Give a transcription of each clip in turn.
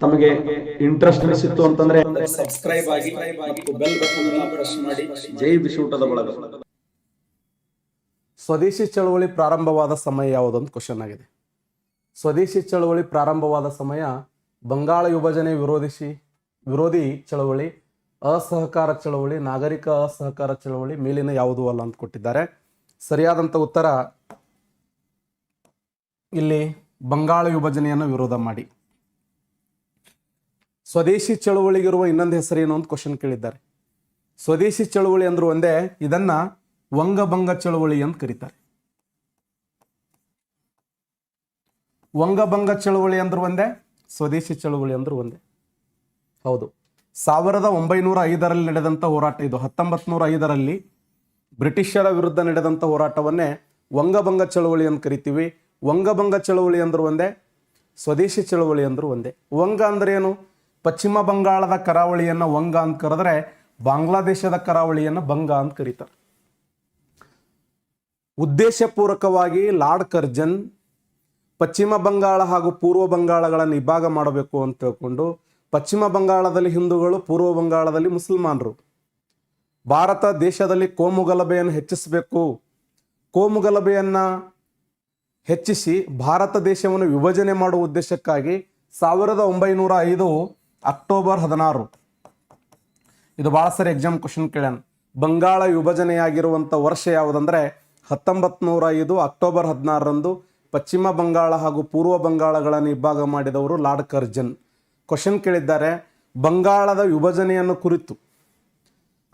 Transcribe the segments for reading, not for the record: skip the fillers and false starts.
ತಮಗೆ ಇಂಟ್ರೆಸ್ಟ್ ಅನಿಸಿತ್ತು ಅಂತಂದ್ರೆ ಸಬ್ಸ್ಕ್ರೈಬ್ ಆಗಿ ಮತ್ತು ಬೆಲ್ ಬಟನ್ ಅನ್ನು ಪ್ರೆಸ್ ಮಾಡಿ. ಜೈ ಬಿಸಿಯೂಟದ ಬಳಗ. ಸ್ವದೇಶಿ ಚಳವಳಿ ಪ್ರಾರಂಭವಾದ ಸಮಯ ಯಾವುದೊಂದು ಕ್ವಶನ್ ಆಗಿದೆ. ಸ್ವದೇಶಿ ಚಳವಳಿ ಪ್ರಾರಂಭವಾದ ಸಮಯ ಬಂಗಾಳ ವಿಭಜನೆ ವಿರೋಧಿ ಚಳವಳಿ, ಅಸಹಕಾರ ಚಳವಳಿ, ನಾಗರಿಕ ಅಸಹಕಾರ ಚಳವಳಿ, ಮೇಲಿನ ಯಾವುದು ಅಲ್ಲ ಅಂತ ಕೊಟ್ಟಿದ್ದಾರೆ. ಸರಿಯಾದಂಥ ಉತ್ತರ ಇಲ್ಲಿ ಬಂಗಾಳ ವಿಭಜನೆಯನ್ನು ವಿರೋಧ ಮಾಡಿ. ಸ್ವದೇಶಿ ಚಳವಳಿಗಿರುವ ಇನ್ನೊಂದು ಹೆಸರೇನು ಅಂತ ಕ್ವಶನ್ ಕೇಳಿದ್ದಾರೆ. ಸ್ವದೇಶಿ ಚಳವಳಿ ಅಂದ್ರು ಒಂದೇ, ಇದನ್ನ ವಂಗಭಂಗ ಚಳವಳಿ ಅಂತ ಕರೀತಾರೆ. ವಂಗಭಂಗ ಚಳವಳಿ ಅಂದ್ರು ಒಂದೇ, ಸ್ವದೇಶಿ ಚಳವಳಿ ಅಂದ್ರು ಒಂದೇ. ಹೌದು, 1905ರಲ್ಲಿ ನಡೆದಂಥ ಹೋರಾಟ ಇದು. 1905ರಲ್ಲಿ ಬ್ರಿಟಿಷರ ವಿರುದ್ಧ ನಡೆದಂಥ ಹೋರಾಟವನ್ನೇ ವಂಗಭಂಗ ಚಳವಳಿ ಅಂತ ಕರಿತೀವಿ. ವಂಗಭಂಗ ಚಳವಳಿ ಅಂದ್ರು ಒಂದೇ, ಸ್ವದೇಶಿ ಚಳವಳಿ ಅಂದ್ರು ಒಂದೇ. ವಂಗ ಅಂದ್ರೆ ಏನು? ಪಶ್ಚಿಮ ಬಂಗಾಳದ ಕರಾವಳಿಯನ್ನು ವಂಗ ಅಂತ ಕರೆದ್ರೆ ಬಾಂಗ್ಲಾದೇಶದ ಕರಾವಳಿಯನ್ನು ಬಂಗ ಅಂತ ಕರೀತಾರೆ. ಉದ್ದೇಶಪೂರ್ವಕವಾಗಿ ಲಾರ್ಡ್ ಕರ್ಜನ್ ಪಶ್ಚಿಮ ಬಂಗಾಳ ಹಾಗೂ ಪೂರ್ವ ಬಂಗಾಳಗಳನ್ನು ವಿಭಾಗ ಮಾಡಬೇಕು ಅಂತ ತಿಳ್ಕೊಂಡು, ಪಶ್ಚಿಮ ಬಂಗಾಳದಲ್ಲಿ ಹಿಂದೂಗಳು, ಪೂರ್ವ ಬಂಗಾಳದಲ್ಲಿ ಮುಸಲ್ಮಾನರು, ಭಾರತ ದೇಶದಲ್ಲಿ ಕೋಮುಗಲಭೆಯನ್ನು ಹೆಚ್ಚಿಸಬೇಕು, ಕೋಮುಗಲಭೆಯನ್ನು ಹೆಚ್ಚಿಸಿ ಭಾರತ ದೇಶವನ್ನು ವಿಭಜನೆ ಮಾಡುವ ಉದ್ದೇಶಕ್ಕಾಗಿ 1905 ಅಕ್ಟೋಬರ್ 16, ಇದು ಭಾಳ ಸರಿ ಎಕ್ಸಾಮ್ ಕ್ವಶನ್ ಕೇಳ್ಯಾನ. ಬಂಗಾಳ ವಿಭಜನೆಯಾಗಿರುವಂಥ ವರ್ಷ ಯಾವುದಂದ್ರೆ 1905 ಅಕ್ಟೋಬರ್ 16ರಂದು ಪಶ್ಚಿಮ ಬಂಗಾಳ ಹಾಗೂ ಪೂರ್ವ ಬಂಗಾಳಗಳನ್ನು ವಿಭಾಗ ಮಾಡಿದವರು ಲಾರ್ಡ್ ಕರ್ಜನ್. ಕ್ವಶನ್ ಕೇಳಿದ್ದಾರೆ, ಬಂಗಾಳದ ವಿಭಜನೆಯನ್ನು ಕುರಿತು,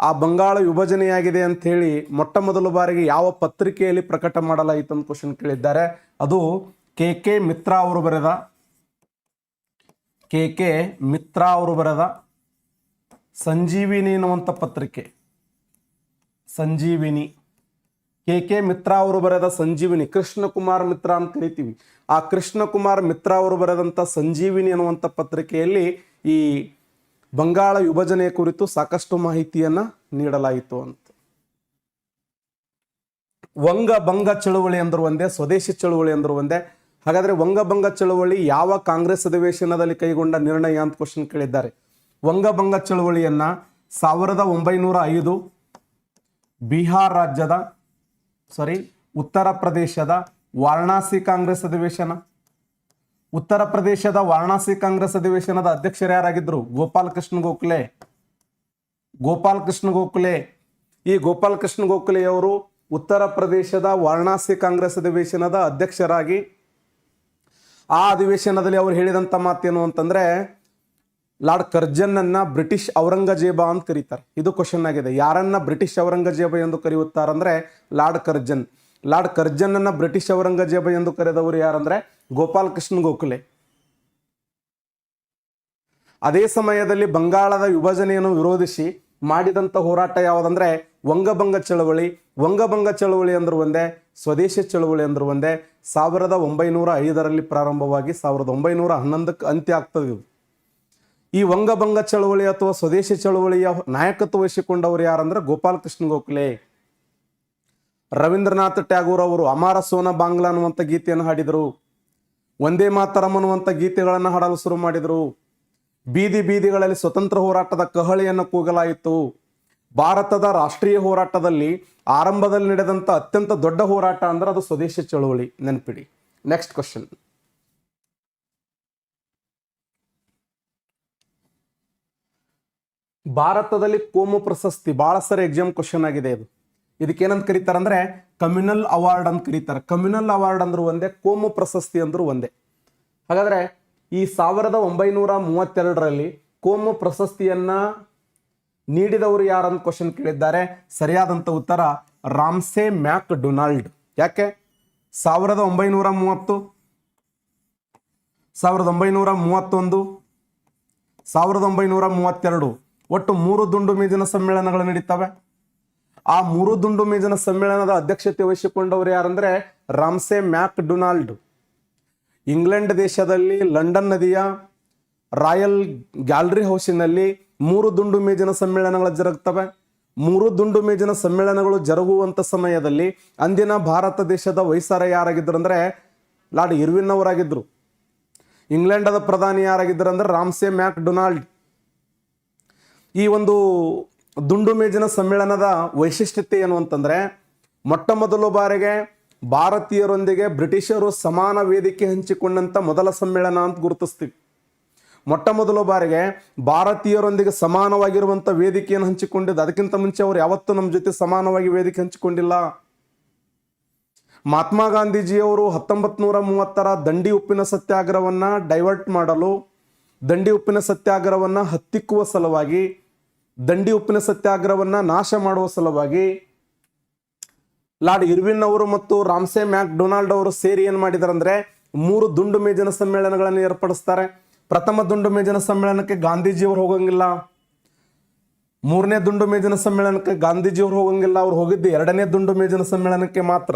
ಆ ಬಂಗಾಳ ವಿಭಜನೆಯಾಗಿದೆ ಅಂತ ಹೇಳಿ ಮೊಟ್ಟ ಮೊದಲ ಬಾರಿಗೆ ಯಾವ ಪತ್ರಿಕೆಯಲ್ಲಿ ಪ್ರಕಟ ಮಾಡಲಾಯಿತು ಅಂತ ಕ್ವಶನ್ ಕೇಳಿದ್ದಾರೆ. ಅದು ಕೆ ಮಿತ್ರಾ ಅವರು ಬರೆದ ಸಂಜೀವಿನಿ ಎನ್ನುವಂಥ ಪತ್ರಿಕೆ. ಸಂಜೀವಿನಿ, ಕೆ ಮಿತ್ರಾ ಅವರು ಬರೆದ ಸಂಜೀವಿನಿ, ಕೃಷ್ಣಕುಮಾರ್ ಮಿತ್ರ ಅಂತ ಕರಿತೀವಿ. ಆ ಕೃಷ್ಣಕುಮಾರ್ ಮಿತ್ರ ಅವರು ಬರೆದಂಥ ಸಂಜೀವಿನಿ ಎನ್ನುವಂಥ ಪತ್ರಿಕೆಯಲ್ಲಿ ಈ ಬಂಗಾಳ ವಿಭಜನೆಯ ಕುರಿತು ಸಾಕಷ್ಟು ಮಾಹಿತಿಯನ್ನು ನೀಡಲಾಯಿತು ಅಂತ. ವಂಗಭಂಗ ಚಳವಳಿ ಅಂದ್ರು ಒಂದೇ, ಸ್ವದೇಶಿ ಚಳವಳಿ ಅಂದ್ರು ಒಂದೇ. ಹಾಗಾದ್ರೆ ವಂಗಭಂಗ ಚಳವಳಿ ಯಾವ ಕಾಂಗ್ರೆಸ್ ಅಧಿವೇಶನದಲ್ಲಿ ಕೈಗೊಂಡ ನಿರ್ಣಯ ಅಂತ ಕ್ವಶನ್ ಕೇಳಿದ್ದಾರೆ. ವಂಗಭಂಗ ಚಳವಳಿಯನ್ನ 1905 ಬಿಹಾರ್ ರಾಜ್ಯದ ಉತ್ತರ ಪ್ರದೇಶದ ವಾರಣಾಸಿ ಕಾಂಗ್ರೆಸ್ ಅಧಿವೇಶನ. ಉತ್ತರ ಪ್ರದೇಶದ ವಾರಣಾಸಿ ಕಾಂಗ್ರೆಸ್ ಅಧಿವೇಶನದ ಅಧ್ಯಕ್ಷರು ಯಾರಾಗಿದ್ರು? ಗೋಪಾಲ್ ಕೃಷ್ಣ ಗೋಖಲೆ. ಈ ಗೋಪಾಲ್ ಕೃಷ್ಣ ಗೋಖಲೆಯವರು ಉತ್ತರ ಪ್ರದೇಶದ ವಾರಣಾಸಿ ಕಾಂಗ್ರೆಸ್ ಅಧಿವೇಶನದ ಅಧ್ಯಕ್ಷರಾಗಿ, ಆ ಅಧಿವೇಶನದಲ್ಲಿ ಅವರು ಹೇಳಿದಂಥ ಮಾತೇನು ಅಂತಂದ್ರೆ, ಲಾರ್ಡ್ ಕರ್ಜನ್ ಅನ್ನ ಬ್ರಿಟಿಷ್ ಔರಂಗಜೇಬ ಅಂತ ಕರೀತಾರೆ. ಇದು ಕ್ವಶನ್ ಆಗಿದೆ. ಯಾರನ್ನ ಬ್ರಿಟಿಷ್ ಔರಂಗಜೇಬ ಎಂದು ಕರೆಯುತ್ತಾರಂದ್ರೆ ಲಾರ್ಡ್ ಕರ್ಜನ್. ಲಾರ್ಡ್ ಕರ್ಜನ್ ಅನ್ನ ಬ್ರಿಟಿಷ್ ಔರಂಗಜೇಬ ಎಂದು ಕರೆದವರು ಯಾರಂದ್ರೆ ಗೋಪಾಲ್ ಕೃಷ್ಣ ಗೋಖಲೆ. ಅದೇ ಸಮಯದಲ್ಲಿ ಬಂಗಾಳದ ವಿಭಜನೆಯನ್ನು ವಿರೋಧಿಸಿ ಮಾಡಿದಂಥ ಹೋರಾಟ ಯಾವುದಂದ್ರೆ ವಂಗಭಂಗ ಚಳವಳಿ. ವಂಗಭಂಗ ಚಳವಳಿ ಅಂದ್ರು ಒಂದೇ, ಸ್ವದೇಶಿ ಚಳವಳಿ ಅಂದ್ರು ಒಂದೇ. 1905ರಲ್ಲಿ ಪ್ರಾರಂಭವಾಗಿ 1911ಕ್ಕೆ ಅಂತ್ಯ ಆಗ್ತದೆ ಇದು. ಈ ವಂಗಭಂಗ ಚಳವಳಿ ಅಥವಾ ಸ್ವದೇಶಿ ಚಳವಳಿಯ ನಾಯಕತ್ವ ವಹಿಸಿಕೊಂಡವರು ಯಾರಂದ್ರೆ ಗೋಪಾಲ್ ಕೃಷ್ಣ ಗೋಖಲೆ. ರವೀಂದ್ರನಾಥ್ ಟ್ಯಾಗೋರ್ ಅವರು ಅಮಾರ ಸೋನ ಬಾಂಗ್ಲಾ ಅನ್ನುವಂಥ ಗೀತೆಯನ್ನು ಹಾಡಿದರು. ಒಂದೇ ಮಾತರಂ ಅನ್ನುವಂಥ ಗೀತೆಗಳನ್ನು ಹಾಡಲು ಶುರು ಮಾಡಿದರು. ಬೀದಿಗಳಲ್ಲಿ ಸ್ವತಂತ್ರ ಹೋರಾಟದ ಕಹಳೆಯನ್ನು ಕೂಗಲಾಯಿತು. ಭಾರತದ ರಾಷ್ಟ್ರೀಯ ಹೋರಾಟದಲ್ಲಿ ಆರಂಭದಲ್ಲಿ ನಡೆದಂಥ ಅತ್ಯಂತ ದೊಡ್ಡ ಹೋರಾಟ ಅಂದ್ರೆ ಅದು ಸ್ವದೇಶಿ ಚಳವಳಿ, ನೆನಪಿಡಿ. Next question. ಭಾರತದಲ್ಲಿ ಕೋಮು ಪ್ರಶಸ್ತಿ ಬಹಳ ಸರಿ ಎಕ್ಸಾಮ್ ಕ್ವಶನ್ ಆಗಿದೆ. ಇದಕ್ಕೇನಂತ ಕರೀತಾರೆ ಅಂದ್ರೆ ಕಮ್ಯುನಲ್ ಅವಾರ್ಡ್ ಅಂತ ಕರೀತಾರೆ. ಕಮ್ಯುನಲ್ ಅವಾರ್ಡ್ ಅಂದ್ರು ಒಂದೇ, ಕೋಮು ಪ್ರಶಸ್ತಿ ಅಂದ್ರು ಒಂದೇ. ಹಾಗಾದ್ರೆ ಈ 1932ರಲ್ಲಿ ಕೋಮು ಪ್ರಶಸ್ತಿಯನ್ನ ನೀಡಿದವರು ಯಾರಂತ ಕ್ವಶನ್ ಕೇಳಿದ್ದಾರೆ. ಸರಿಯಾದಂಥ ಉತ್ತರ ರಾಮ್ಸೆ ಮ್ಯಾಕ್ ಡೊನಾಲ್ಡ್. ಯಾಕೆ? 1930, 1931, 1932 ಒಟ್ಟು 3 ದುಂಡು ಮೇಜಿನ ಸಮ್ಮೇಳನಗಳು ನಡೀತವೆ. ಆ 3 ದುಂಡು ಮೇಜಿನ ಸಮ್ಮೇಳನದ ಅಧ್ಯಕ್ಷತೆ ವಹಿಸಿಕೊಂಡವರು ಯಾರಂದ್ರೆ ರಾಮ್ಸೆ ಮ್ಯಾಕ್ ಡೊನಾಲ್ಡ್. ಇಂಗ್ಲೆಂಡ್ ದೇಶದಲ್ಲಿ ಲಂಡನ್ ನದಿಯ ರಾಯಲ್ ಗ್ಯಾಲರಿ ಹೌಸಿನಲ್ಲಿ 3 ದುಂಡು ಮೇಜಿನ ಸಮ್ಮೇಳನಗಳು ಜರುಗುತ್ತವೆ. 3 ದುಂಡು ಮೇಜಿನ ಸಮ್ಮೇಳನಗಳು ಜರುಗುವಂತ ಸಮಯದಲ್ಲಿ ಅಂದಿನ ಭಾರತ ದೇಶದ ವೈಸರಾಯ್ ಯಾರಾಗಿದ್ರು ಅಂದ್ರೆ ಲಾರ್ಡ್ ಇರ್ವಿನ್ ಅವರಾಗಿದ್ರು. ಇಂಗ್ಲೆಂಡದ ಪ್ರಧಾನಿ ಯಾರಾಗಿದ್ದಾರೆ ಅಂದ್ರೆ ರಾಮ್ಸೆ ಮ್ಯಾಕ್ ಡೊನಾಲ್ಡ್. ಈ ಒಂದು ದುಂಡು ಮೇಜಿನ ಸಮ್ಮೇಳನದ ವೈಶಿಷ್ಟ್ಯತೆ ಏನು ಅಂತಂದ್ರೆ, ಮೊಟ್ಟ ಮೊದಲ ಬಾರಿಗೆ ಭಾರತೀಯರೊಂದಿಗೆ ಬ್ರಿಟಿಷರು ಸಮಾನ ವೇದಿಕೆ ಹಂಚಿಕೊಂಡಂತ ಮೊದಲ ಸಮ್ಮೇಳನ ಅಂತ ಗುರುತಿಸ್ತೀವಿ. ಮೊಟ್ಟ ಮೊದಲ ಬಾರಿಗೆ ಭಾರತೀಯರೊಂದಿಗೆ ಸಮಾನವಾಗಿರುವಂಥ ವೇದಿಕೆಯನ್ನು ಹಂಚಿಕೊಂಡಿದ್ದು. ಅದಕ್ಕಿಂತ ಮುಂಚೆ ಅವರು ಯಾವತ್ತೂ ನಮ್ಮ ಜೊತೆ ಸಮಾನವಾಗಿ ವೇದಿಕೆ ಹಂಚಿಕೊಂಡಿಲ್ಲ. ಮಹಾತ್ಮ ಗಾಂಧೀಜಿಯವರು 1930 ದಂಡಿ ಉಪ್ಪಿನ ಸತ್ಯಾಗ್ರಹವನ್ನು ಡೈವರ್ಟ್ ಮಾಡಲು, ದಂಡಿ ಉಪ್ಪಿನ ಸತ್ಯಾಗ್ರಹವನ್ನು ಹತ್ತಿಕ್ಕುವ ಸಲುವಾಗಿ, ದಂಡಿ ಉಪ್ಪಿನ ಸತ್ಯಾಗ್ರಹವನ್ನು ನಾಶ ಮಾಡುವ ಸಲುವಾಗಿ ಲಾರ್ಡ್ ಇರ್ವಿನ್ ಅವರು ಮತ್ತು ರಾಮ್ಸೆ ಮ್ಯಾಕ್ ಡೊನಾಲ್ಡ್ ಅವರು ಸೇರಿ ಏನು ಮಾಡಿದಾರೆ ಅಂದ್ರೆ 3 ದುಂಡು ಮೇಜಿನ ಸಮ್ಮೇಳನಗಳನ್ನು ಏರ್ಪಡಿಸ್ತಾರೆ. ಪ್ರಥಮ ದುಂಡು ಮೇಜಿನ ಸಮ್ಮೇಳನಕ್ಕೆ ಗಾಂಧೀಜಿಯವರು ಹೋಗಂಗಿಲ್ಲ. 3ನೇ ದುಂಡು ಮೇಜಿನ ಸಮ್ಮೇಳನಕ್ಕೆ ಗಾಂಧೀಜಿಯವರು ಹೋಗಂಗಿಲ್ಲ. ಅವ್ರು ಹೋಗಿದ್ದು 2ನೇ ದುಂಡು ಮೇಜಿನ ಸಮ್ಮೇಳನಕ್ಕೆ ಮಾತ್ರ.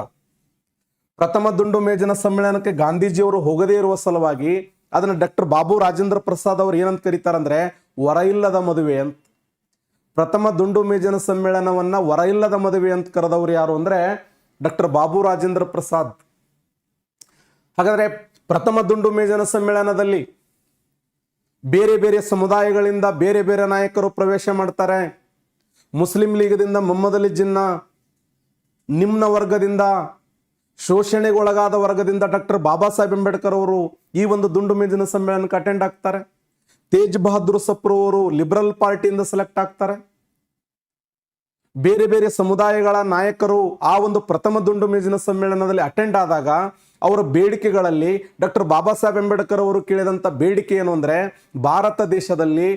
ಪ್ರಥಮ ದುಂಡು ಮೇಜಿನ ಸಮ್ಮೇಳನಕ್ಕೆ ಗಾಂಧೀಜಿಯವರು ಹೋಗದೇ ಇರುವ ಸಲುವಾಗಿ ಅದನ್ನು ಡಾಕ್ಟರ್ ಬಾಬು ರಾಜೇಂದ್ರ ಪ್ರಸಾದ್ ಅವರು ಏನಂತ ಕರೀತಾರಂದ್ರೆ ವರ ಇಲ್ಲದ ಮದುವೆ ಅಂತ. ಪ್ರಥಮ ದುಂಡು ಮೇಜಿನ ಸಮ್ಮೇಳನವನ್ನ ವರ ಇಲ್ಲದ ಮದುವೆ ಅಂತ ಕರೆದವರು ಯಾರು ಅಂದ್ರೆ ಡಾಕ್ಟರ್ ಬಾಬು ರಾಜೇಂದ್ರ ಪ್ರಸಾದ್. ಹಾಗಾದ್ರೆ ಪ್ರಥಮ ದುಂಡು ಮೇಜಿನ ಸಮ್ಮೇಳನದಲ್ಲಿ ಬೇರೆ ಬೇರೆ ಸಮುದಾಯಗಳಿಂದ ಬೇರೆ ಬೇರೆ ನಾಯಕರು ಪ್ರವೇಶ ಮಾಡ್ತಾರೆ. ಮುಸ್ಲಿಂ ಲೀಗದಿಂದ ಮೊಹಮ್ಮದ್ ಅಲಿ ಜಿನ್ನಾ, ನಿಮ್ನ ವರ್ಗದಿಂದ, ಶೋಷಣೆಗೊಳಗಾದ ವರ್ಗದಿಂದ ಡಾಕ್ಟರ್ ಬಾಬಾ ಸಾಹೇಬ್ ಅಂಬೇಡ್ಕರ್ ಅವರು ಈ ಒಂದು ದುಂಡು ಮೇಜಿನ ಸಮ್ಮೇಳನಕ್ಕೆ ಅಟೆಂಡ್ ಆಗ್ತಾರೆ. ತೇಜ್ ಬಹದ್ದೂರ್ ಸಪ್ರು ಅವರು ಲಿಬರಲ್ ಪಾರ್ಟಿಯಿಂದ ಸೆಲೆಕ್ಟ್ ಆಗ್ತಾರೆ. ಬೇರೆ ಬೇರೆ ಸಮುದಾಯಗಳ ನಾಯಕರು ಆ ಒಂದು ಪ್ರಥಮ ದುಂಡು ಮೇಜಿನ ಸಮ್ಮೇಳನದಲ್ಲಿ ಅಟೆಂಡ್ ಆದಾಗ ಅವರ ಬೇಡಿಕೆಗಳಲ್ಲಿ ಡಾಕ್ಟರ್ ಬಾಬಾ ಸಾಹೇಬ್ ಅಂಬೇಡ್ಕರ್ ಅವರು ಕೇಳಿದಂಥ ಬೇಡಿಕೆ ಏನು ಅಂದ್ರೆ, ಭಾರತ ದೇಶದಲ್ಲಿ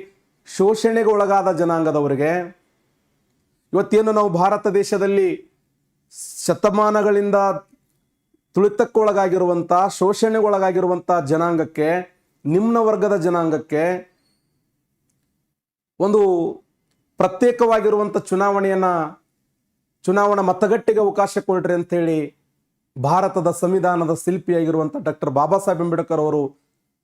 ಶೋಷಣೆಗೆ ಒಳಗಾದ ಜನಾಂಗದವರಿಗೆ, ಇವತ್ತೇನು ನಾವು ಭಾರತ ದೇಶದಲ್ಲಿ ಶತಮಾನಗಳಿಂದ ತುಳಿತಕ್ಕೊಳಗಾಗಿರುವಂಥ, ಶೋಷಣೆಗೊಳಗಾಗಿರುವಂಥ ಜನಾಂಗಕ್ಕೆ, ನಿಮ್ನ ವರ್ಗದ ಜನಾಂಗಕ್ಕೆ ಒಂದು ಪ್ರತ್ಯೇಕವಾಗಿರುವಂಥ ಚುನಾವಣಾ ಮತಗಟ್ಟೆಗೆ ಅವಕಾಶ ಕೊಡ್ರಿ ಅಂತೇಳಿ ಭಾರತದ ಸಂವಿಧಾನದ ಶಿಲ್ಪಿಯಾಗಿರುವಂಥ ಡಾಕ್ಟರ್ ಬಾಬಾ ಸಾಹೇಬ್ ಅಂಬೇಡ್ಕರ್ ಅವರು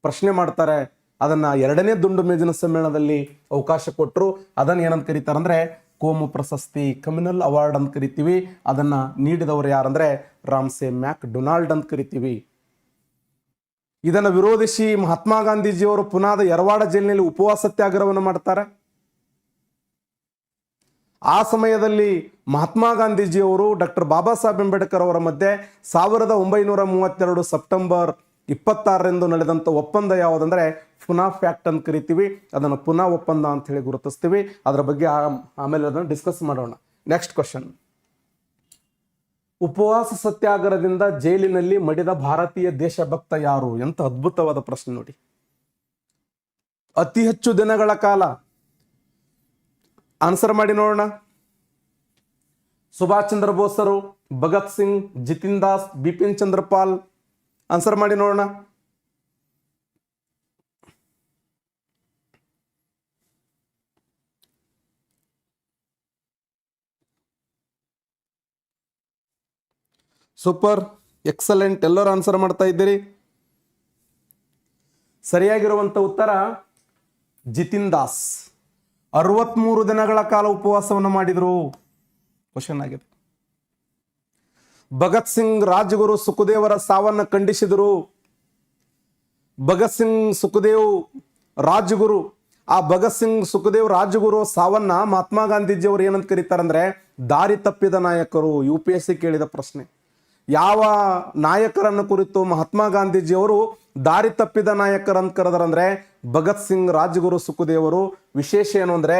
ಪ್ರಶ್ನೆ ಮಾಡ್ತಾರೆ. ಅದನ್ನ 2ನೇ ದುಂಡು ಮೇಜಿನ ಸಮ್ಮೇಳನದಲ್ಲಿ ಅವಕಾಶ ಕೊಟ್ಟರು. ಅದನ್ನ ಏನಂತ ಕರೀತಾರಂದ್ರೆ ಕೋಮು ಪ್ರಶಸ್ತಿ, ಕಮ್ಯುನಲ್ ಅವಾರ್ಡ್ ಅಂತ ಕರಿತೀವಿ. ಅದನ್ನ ನೀಡಿದವರು ಯಾರಂದ್ರೆ ರಾಮ್ಸೆ ಮ್ಯಾಕ್ ಡೊನಾಲ್ಡ್ ಅಂತ ಕರಿತೀವಿ. ಇದನ್ನು ವಿರೋಧಿಸಿ ಮಹಾತ್ಮ ಗಾಂಧೀಜಿಯವರು ಪುನಾದ ಯರವಾಡ ಜೈಲಿನಲ್ಲಿ ಉಪವಾಸ ಸತ್ಯಾಗ್ರಹವನ್ನು ಮಾಡ್ತಾರೆ. ಆ ಸಮಯದಲ್ಲಿ ಮಹಾತ್ಮ ಗಾಂಧೀಜಿಯವರು ಡಾಕ್ಟರ್ ಬಾಬಾ ಸಾಹೇಬ್ ಅಂಬೇಡ್ಕರ್ ಅವರ ಮಧ್ಯೆ 1932 ಸೆಪ್ಟೆಂಬರ್ 26 ನಡೆದಂಥ ಒಪ್ಪಂದ ಯಾವುದಂದ್ರೆ ಪುನಾ ಫ್ಯಾಕ್ಟ್ ಅಂತ ಕರಿತೀವಿ. ಅದನ್ನು ಪುನಾ ಒಪ್ಪಂದ ಅಂತ ಹೇಳಿ ಗುರುತಿಸ್ತೀವಿ. ಅದರ ಬಗ್ಗೆ ಆಮೇಲೆ ಅದನ್ನು ಡಿಸ್ಕಸ್ ಮಾಡೋಣ. ನೆಕ್ಸ್ಟ್ ಕ್ವಶನ್, ಉಪವಾಸ ಸತ್ಯಾಗ್ರಹದಿಂದ ಜೈಲಿನಲ್ಲಿ ಮಡಿದ ಭಾರತೀಯ ದೇಶಭಕ್ತ ಯಾರು? ಎಂತ ಅದ್ಭುತವಾದ ಪ್ರಶ್ನೆ ನೋಡಿ. ಅತಿ ಹೆಚ್ಚು ದಿನಗಳ ಕಾಲ ಆನ್ಸರ್ ಮಾಡಿ ನೋಡೋಣ. ಸುಭಾಷ್ ಚಂದ್ರ ಬೋಸರು, ಭಗತ್ ಸಿಂಗ್, ಜಿತಿನ್ ದಾಸ್, ಬಿಪಿನ್ ಚಂದ್ರ ಪಾಲ್. ಆನ್ಸರ್ ಮಾಡಿ ನೋಡೋಣ. ಸೂಪರ್, ಎಕ್ಸಲೆಂಟ್, ಎಲ್ಲರೂ ಆನ್ಸರ್ ಮಾಡ್ತಾ ಇದ್ದೀರಿ. ಸರಿಯಾಗಿರುವಂತ ಉತ್ತರ ಜಿತಿನ್ ದಾಸ್. 63 ದಿನಗಳ ಕಾಲ ಉಪವಾಸವನ್ನು ಮಾಡಿದ್ರು. ಕ್ವಶನ್ ಆಗಿದೆ. ಭಗತ್ ಸಿಂಗ್ ರಾಜಗುರು ಸುಖದೇವರ ಸಾವನ್ನ ಖಂಡಿಸಿದರು. ಭಗತ್ ಸಿಂಗ್ ಸುಖದೇವ್ ರಾಜಗುರು, ಆ ಭಗತ್ ಸಿಂಗ್ ಸುಖದೇವ್ ರಾಜಗುರು ಸಾವನ್ನ ಮಹಾತ್ಮ ಗಾಂಧೀಜಿಯವರು ಏನಂತ ಕರೀತಾರಂದ್ರೆ ದಾರಿ ತಪ್ಪಿದ ನಾಯಕರು. UPSC ಕೇಳಿದ ಪ್ರಶ್ನೆ. ಯಾವ ನಾಯಕರನ್ನು ಕುರಿತು ಮಹಾತ್ಮ ಗಾಂಧೀಜಿಯವರು ದಾರಿ ತಪ್ಪಿದ ನಾಯಕರಂತ ಕರೆದರಂದ್ರೆ ಭಗತ್ ಸಿಂಗ್, ರಾಜಗುರು, ಸುಖದೇವರು. ವಿಶೇಷ ಏನು ಅಂದ್ರೆ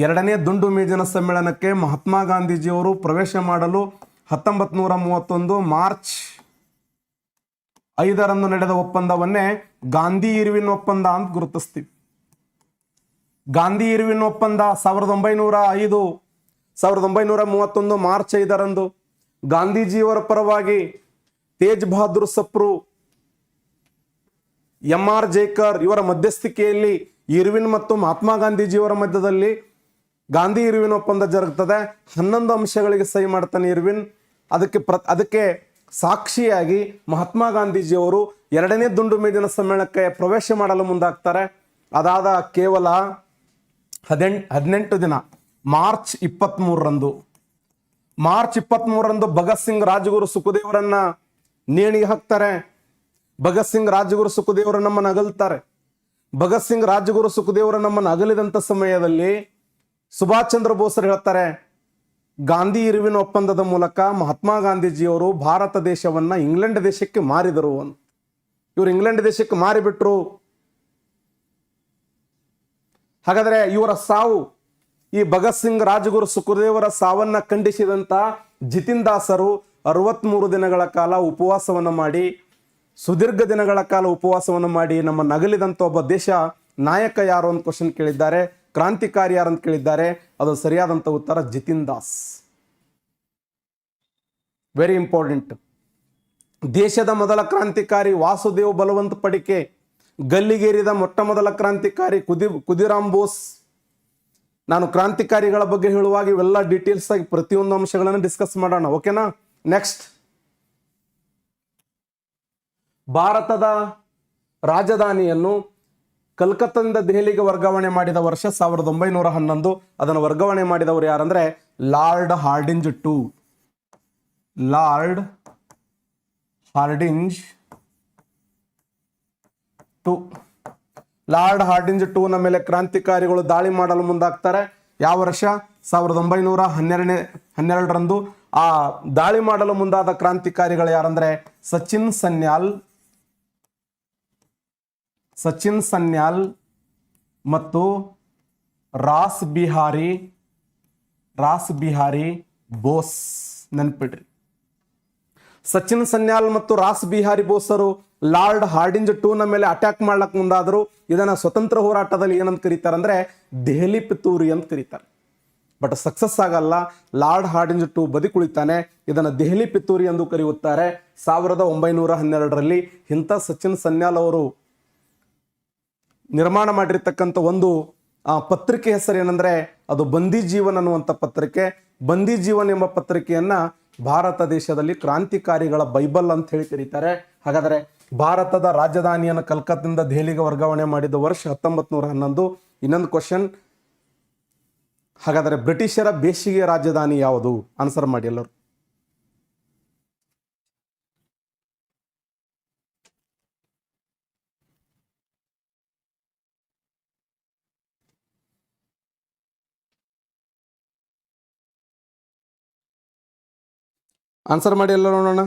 2ನೇ ದುಂಡು ಮೇಜಿನ ಸಮ್ಮೇಳನಕ್ಕೆ ಮಹಾತ್ಮ ಗಾಂಧೀಜಿಯವರು ಪ್ರವೇಶ ಮಾಡಲು 1931 ಮಾರ್ಚ್ 5 ನಡೆದ ಒಪ್ಪಂದವನ್ನೇ ಗಾಂಧಿ ಇರ್ವಿನ್ ಒಪ್ಪಂದ ಅಂತ ಗುರುತಿಸ್ತೀವಿ. ಗಾಂಧಿ ಇರ್ವಿನ್ ಒಪ್ಪಂದ 1931 ಮಾರ್ಚ್ 5 ಗಾಂಧೀಜಿಯವರ ಪರವಾಗಿ ತೇಜ್ ಬಹದ್ದೂರ್ ಸಪ್ರು, MR ಜೇಕರ್ ಇವರ ಮಧ್ಯಸ್ಥಿಕೆಯಲ್ಲಿ ಇರ್ವಿನ್ ಮತ್ತು ಮಹಾತ್ಮ ಗಾಂಧೀಜಿಯವರ ಮಧ್ಯದಲ್ಲಿ ಗಾಂಧಿ ಇರ್ವಿನ್ ಒಪ್ಪಂದ ಜರುಗುತ್ತದೆ. 11 ಅಂಶಗಳಿಗೆ ಸಹಿ ಮಾಡ್ತಾನೆ ಇರ್ವಿನ್. ಅದಕ್ಕೆ ಸಾಕ್ಷಿಯಾಗಿ ಮಹಾತ್ಮ ಗಾಂಧೀಜಿಯವರು 2ನೇ ದುಂಡು ಮೇಜಿನ ಸಮ್ಮೇಳನಕ್ಕೆ ಪ್ರವೇಶ ಮಾಡಲು ಮುಂದಾಗ್ತಾರೆ. ಅದಾದ ಕೇವಲ 18 ದಿನ ಮಾರ್ಚ್ 23 ಭಗತ್ ಸಿಂಗ್, ರಾಜಗುರು, ಸುಖದೇವರನ್ನ ನೇಣಿಗೆ ಹಾಕ್ತಾರೆ. ಭಗತ್ ಸಿಂಗ್ ರಾಜಗುರು ಸುಖದೇವರು ನಮ್ಮನ್ನು ಅಗಲ್ತಾರೆ. ಭಗತ್ ಸಿಂಗ್ ರಾಜಗುರು ಸುಖದೇವರು ನಮ್ಮನ್ನು ಅಗಲಿದಂಥ ಸಮಯದಲ್ಲಿ ಸುಭಾಷ್ ಚಂದ್ರ ಬೋಸರು ಹೇಳ್ತಾರೆ, ಗಾಂಧಿ ಇರುವಿನ ಒಪ್ಪಂದದ ಮೂಲಕ ಮಹಾತ್ಮ ಗಾಂಧೀಜಿಯವರು ಭಾರತ ದೇಶವನ್ನ ಇಂಗ್ಲೆಂಡ್ ದೇಶಕ್ಕೆ ಮಾರಿದರು ಅಂತ. ಇವರು ಇಂಗ್ಲೆಂಡ್ ದೇಶಕ್ಕೆ ಮಾರಿಬಿಟ್ರು. ಹಾಗಾದ್ರೆ ಇವರ ಸಾವು, ಈ ಭಗತ್ ಸಿಂಗ್ ರಾಜಗುರು ಸುಖದೇವರ ಸಾವನ್ನ ಖಂಡಿಸಿದಂತ ಜಿತಿನ್ ದಾಸರು 63 ದಿನಗಳ ಕಾಲ ಉಪವಾಸವನ್ನು ಮಾಡಿ, ಸುದೀರ್ಘ ದಿನಗಳ ಕಾಲ ಉಪವಾಸವನ್ನು ಮಾಡಿ ನಮ್ಮ ನಗಲಿದಂತ ಒಬ್ಬ ದೇಶ ನಾಯಕ ಯಾರು ಅಂತ ಕ್ವಶನ್ ಕೇಳಿದ್ದಾರೆ. ಕ್ರಾಂತಿಕಾರಿ ಯಾರು ಅಂತ ಕೇಳಿದ್ದಾರೆ. ಅದು ಸರಿಯಾದಂತ ಉತ್ತರ ಜಿತಿನ್ ದಾಸ್. Very important. ದೇಶದ ಮೊದಲ ಕ್ರಾಂತಿಕಾರಿ ವಾಸುದೇವ್ ಬಲವಂತ್ ಪಡಿಕೆ, ಗಲ್ಲಿಗೇರಿದ ಮೊಟ್ಟ ಮೊದಲ ಕ್ರಾಂತಿಕಾರಿ ಖುದಿರಾಮ್ ಬೋಸ್. ನಾನು ಕ್ರಾಂತಿಕಾರಿಗಳ ಬಗ್ಗೆ ಹೇಳುವಾಗ ಇವೆಲ್ಲ ಡೀಟೇಲ್ಸ್ ಆಗಿ ಪ್ರತಿಯೊಂದು ಅಂಶಗಳನ್ನು ಡಿಸ್ಕಸ್ ಮಾಡೋಣ, ಓಕೆನಾ. ನೆಕ್ಸ್ಟ್, ಭಾರತದ ರಾಜಧಾನಿಯನ್ನು ಕಲ್ಕತ್ತಾದಿಂದ ದೆಹಲಿಗೆ ವರ್ಗಾವಣೆ ಮಾಡಿದ ವರ್ಷ 1911. ಅದನ್ನು ವರ್ಗಾವಣೆ ಮಾಡಿದವರು ಯಾರಂದ್ರೆ Lord Hardinge two. Lord Hardinge two. Lord Hardinge ಟೂನ ಮೇಲೆ ಕ್ರಾಂತಿಕಾರಿಗಳು ದಾಳಿ ಮಾಡಲು ಮುಂದಾಗ್ತಾರೆ. ಯಾವ ವರ್ಷ? 1912. ಆ ದಾಳಿ ಮಾಡಲು ಮುಂದಾದ ಕ್ರಾಂತಿಕಾರಿಗಳು ಯಾರಂದ್ರೆ ಸಚಿನ್ ಸನ್ಯಾಲ್ ಮತ್ತು ರಾಸ್ ಬಿಹಾರಿ ಬೋಸ್. ನೆನ್ಪಿಡ್ರಿ, ಸಚಿನ್ ಸನ್ಯಾಲ್ ಮತ್ತು ರಾಸ್ ಬಿಹಾರಿ ಬೋಸರು ಲಾರ್ಡ್ ಹಾರ್ಡಿಂಜ್ ಟೂನ ಮೇಲೆ ಅಟ್ಯಾಕ್ ಮಾಡ್ಲಕ್ ಮುಂದಾದ್ರು. ಇದನ್ನ ಸ್ವತಂತ್ರ ಹೋರಾಟದಲ್ಲಿ ಏನಂತ ಕರೀತಾರೆ ಅಂದ್ರೆ ದೆಹಲಿ ಪಿತೂರಿ ಅಂತ ಕರೀತಾರೆ. ಬಟ್ ಸಕ್ಸಸ್ ಆಗಲ್ಲ. ಲಾರ್ಡ್ ಹಾರ್ಡಿಂಜ್ ಟೂ ಬದಿಕುಳಿತಾನೆ. ಇದನ್ನ ದೆಹಲಿ ಪಿತೂರಿ ಎಂದು ಕರೆಯುತ್ತಾರೆ. 1912 ಇಂಥ ಸಚಿನ್ ಸನ್ಯಾಲ್ ಅವರು ನಿರ್ಮಾಣ ಮಾಡಿರ್ತಕ್ಕಂಥ ಒಂದು ಪತ್ರಿಕೆ ಹೆಸರು ಏನಂದ್ರೆ ಅದು ಬಂದಿ ಜೀವನ್ ಅನ್ನುವಂಥ ಪತ್ರಿಕೆ. ಬಂದಿ ಜೀವನ್ ಎಂಬ ಪತ್ರಿಕೆಯನ್ನ ಭಾರತ ದೇಶದಲ್ಲಿ ಕ್ರಾಂತಿಕಾರಿಗಳ ಬೈಬಲ್ ಅಂತ ಹೇಳಿ ಕರೀತಾರೆ. ಹಾಗಾದರೆ ಭಾರತದ ರಾಜಧಾನಿಯನ್ನು ಕಲ್ಕತ್ತಾದಿಂದ ದೆಹಲಿಗೆ ವರ್ಗಾವಣೆ ಮಾಡಿದ ವರ್ಷ 1911. ಇನ್ನೊಂದು ಕ್ವಶನ್, ಹಾಗಾದರೆ ಬ್ರಿಟಿಷರ ಬೇಸಿಗೆ ರಾಜಧಾನಿ ಯಾವುದು? ಆನ್ಸರ್ ಮಾಡಿ ಎಲ್ಲರೂ. ಆನ್ಸರ್ ಮಾಡಿ ಎಲ್ಲ ನೋಡೋಣ.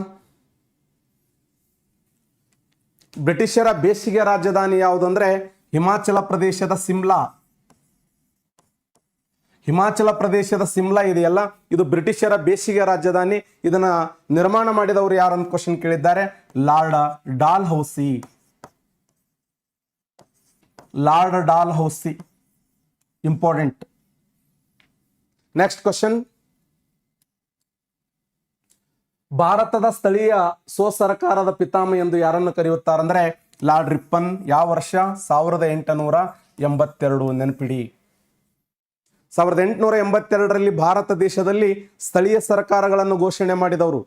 ಬ್ರಿಟಿಷರ ಬೇಸಿಗೆ ರಾಜಧಾನಿ ಯಾವುದು ಅಂದ್ರೆ ಹಿಮಾಚಲ ಪ್ರದೇಶದ ಸಿಮ್ಲಾ. ಹಿಮಾಚಲ ಪ್ರದೇಶದ ಸಿಮ್ಲಾ ಇದೆಯಲ್ಲ, ಇದು ಬ್ರಿಟಿಷರ ಬೇಸಿಗೆ ರಾಜಧಾನಿ. ಇದನ್ನ ನಿರ್ಮಾಣ ಮಾಡಿದವರು ಯಾರು ಅಂತ ಕ್ವಶನ್ ಕೇಳಿದ್ದಾರೆ. Lord Dalhousie. Important. Next question, ಭಾರತದ ಸ್ಥಳೀಯ ಸ್ವಸರ್ಕಾರದ ಪಿತಾಮಹ ಎಂದು ಯಾರನ್ನು ಕರೆಯುತ್ತಾರಂದ್ರೆ ಲಾರ್ಡ್ ರಿಪ್ಪನ್. ಯಾವ ವರ್ಷ? 1882. ನೆನಪಿಡಿ, 1882 ಭಾರತ ದೇಶದಲ್ಲಿ ಸ್ಥಳೀಯ ಸರ್ಕಾರಗಳನ್ನು ಘೋಷಣೆ ಮಾಡಿದವರು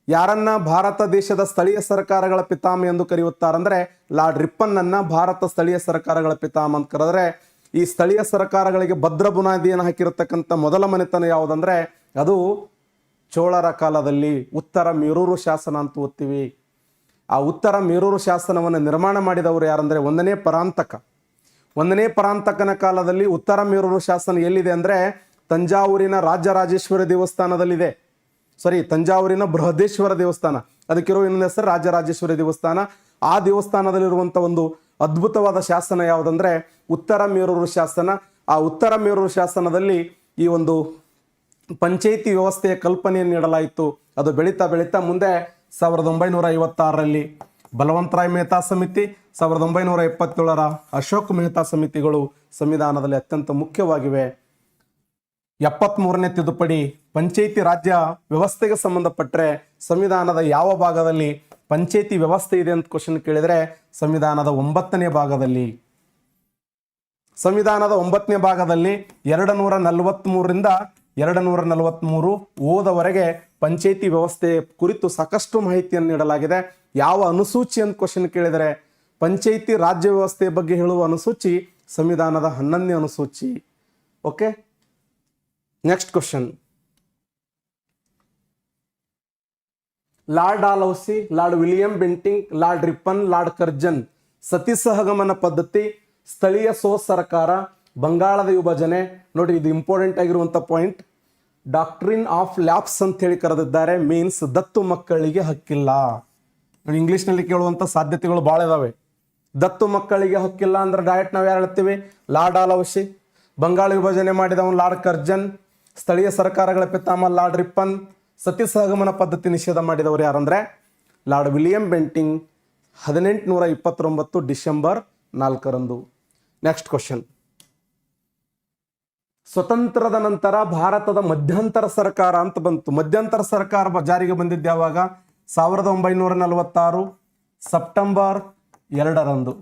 ಯಾರನ್ನ ಭಾರತ ದೇಶದ ಸ್ಥಳೀಯ ಸರ್ಕಾರಗಳ ಪಿತಾಮಹ ಎಂದು ಕರೆಯುತ್ತಾರಂದ್ರೆ ಲಾರ್ಡ್ ರಿಪ್ಪನ್ ಅನ್ನ ಭಾರತ ಸ್ಥಳೀಯ ಸರ್ಕಾರಗಳ ಪಿತಾಮಹ ಅಂತ ಕರೆದ್ರೆ, ಈ ಸ್ಥಳೀಯ ಸರ್ಕಾರಗಳಿಗೆ ಭದ್ರ ಬುನಾದಿಯನ್ನು ಹಾಕಿರತಕ್ಕಂಥ ಮೊದಲ ಮನೆತನ ಯಾವುದಂದ್ರೆ ಅದು ಚೋಳರ ಕಾಲದಲ್ಲಿ ಉತ್ತರ ಮೇರೂರು ಶಾಸನ ಅಂತ ಓದ್ತೀವಿ. ಆ ಉತ್ತರ ಮೇರೂರು ಶಾಸನವನ್ನು ನಿರ್ಮಾಣ ಮಾಡಿದವರು ಯಾರಂದ್ರೆ 1ನೇ ಪರಾಂತಕ. 1ನೇ ಪರಾಂತಕನ ಕಾಲದಲ್ಲಿ ಉತ್ತರ ಮೇರೂರು ಶಾಸನ ಎಲ್ಲಿದೆ ಅಂದ್ರೆ ತಂಜಾವೂರಿನ ರಾಜರಾಜೇಶ್ವರಿ ದೇವಸ್ಥಾನದಲ್ಲಿದೆ. ತಂಜಾವೂರಿನ ಬೃಹದೇಶ್ವರ ದೇವಸ್ಥಾನ, ಅದಕ್ಕಿರೋ ಇನ್ನೊಂದು ಹೆಸರು ರಾಜರಾಜೇಶ್ವರಿ ದೇವಸ್ಥಾನ. ಆ ದೇವಸ್ಥಾನದಲ್ಲಿರುವಂಥ ಒಂದು ಅದ್ಭುತವಾದ ಶಾಸನ ಯಾವುದಂದ್ರೆ ಉತ್ತರ ಮೇರೂರು ಶಾಸನ. ಆ ಉತ್ತರ ಮೇರೂರು ಶಾಸನದಲ್ಲಿ ಈ ಒಂದು ಪಂಚಾಯಿತಿ ವ್ಯವಸ್ಥೆಯ ಕಲ್ಪನೆಯನ್ನು ನೀಡಲಾಯಿತು. ಅದು ಬೆಳೀತಾ ಬೆಳೀತಾ ಮುಂದೆ 1956 ಬಲವಂತರಾಯ್ ಮೆಹ್ತಾ ಸಮಿತಿ, 1977 ಅಶೋಕ್ ಮೆಹ್ತಾ ಸಮಿತಿಗಳು ಸಂವಿಧಾನದಲ್ಲಿ ಅತ್ಯಂತ ಮುಖ್ಯವಾಗಿವೆ. 73ನೇ ತಿದ್ದುಪಡಿ ಪಂಚಾಯಿತಿ ರಾಜ್ಯ ವ್ಯವಸ್ಥೆಗೆ ಸಂಬಂಧಪಟ್ಟರೆ ಸಂವಿಧಾನದ ಯಾವ ಭಾಗದಲ್ಲಿ ಪಂಚಾಯಿತಿ ವ್ಯವಸ್ಥೆ ಇದೆ ಅಂತ ಕ್ವಶನ್ ಕೇಳಿದರೆ ಸಂವಿಧಾನದ 9ನೇ ಭಾಗದಲ್ಲಿ. ಸಂವಿಧಾನದ 9ನೇ ಭಾಗದಲ್ಲಿ 243ರಿಂದ 243 ಓದವರೆಗೆ ಪಂಚಾಯಿತಿ ವ್ಯವಸ್ಥೆ ಕುರಿತು ಸಾಕಷ್ಟು ಮಾಹಿತಿಯನ್ನು ನೀಡಲಾಗಿದೆ. ಯಾವ ಅನುಸೂಚಿ ಅಂತ ಕ್ವಶನ್ ಕೇಳಿದರೆ ಪಂಚಾಯಿತಿ ರಾಜ್ಯ ವ್ಯವಸ್ಥೆಯ ಬಗ್ಗೆ ಹೇಳುವ ಅನುಸೂಚಿ ಸಂವಿಧಾನದ 11ನೇ ಅನುಸೂಚಿ. Okay, next question, Lord Dalhousie, Lord William Bentinck, Lord Ripon, Lord Curzon. Sati ಸಹಗಮನ ಪದ್ಧತಿ, ಸ್ಥಳೀಯ ಸರ್ಕಾರ, ಬಂಗಾಳದ ವಿಭಜನೆ. ನೋಡಿ, ಇದು ಇಂಪಾರ್ಟೆಂಟ್ ಆಗಿರುವಂಥ ಪಾಯಿಂಟ್. ಡಾಕ್ಟ್ರಿನ್ ಆಫ್ ಲ್ಯಾಪ್ಸ್ ಅಂತ ಹೇಳಿ ಕರೆದಿದ್ದಾರೆ. ಮೀನ್ಸ್ ದತ್ತು ಮಕ್ಕಳಿಗೆ ಹಕ್ಕಿಲ್ಲ. ನೋಡಿ, ಇಂಗ್ಲೀಷ್ನಲ್ಲಿ ಕೇಳುವಂಥ ಸಾಧ್ಯತೆಗಳು ಭಾಳ ಇದಾವೆ. ದತ್ತು ಮಕ್ಕಳಿಗೆ ಹಕ್ಕಿಲ್ಲ ಅಂದ್ರೆ ಡೈರೆಕ್ಟ್ ನಾವು ಯಾರು ಹೇಳ್ತೀವಿ? Lord Dalhousie. ಬಂಗಾಳ ವಿಭಜನೆ ಮಾಡಿದವನು ಲಾರ್ಡ್ ಕರ್ಜನ್. ಸ್ಥಳೀಯ ಸರ್ಕಾರಗಳ ಪಿತಾಮಹ ಲಾರ್ಡ್ ರಿಪ್ಪನ್. ಸತಿ ಸಹಗಮನ ಪದ್ಧತಿ ನಿಷೇಧ ಮಾಡಿದವರು ಯಾರಂದ್ರೆ ಲಾರ್ಡ್ ವಿಲಿಯಂ ಬೆಂಟಿಂಗ್, 1829 ಡಿಸೆಂಬರ್ 4ರಂದು. Next question. ಸ್ವತಂತ್ರದ ನಂತರ ಭಾರತದ ಮಧ್ಯಂತರ ಸರ್ಕಾರ ಅಂತ ಬಂತು. ಮಧ್ಯಂತರ ಸರ್ಕಾರ ಜಾರಿಗೆ ಬಂದಿದ್ದು ಯಾವಾಗ? 1946 ಸೆಪ್ಟೆಂಬರ್ 2ರಂದು.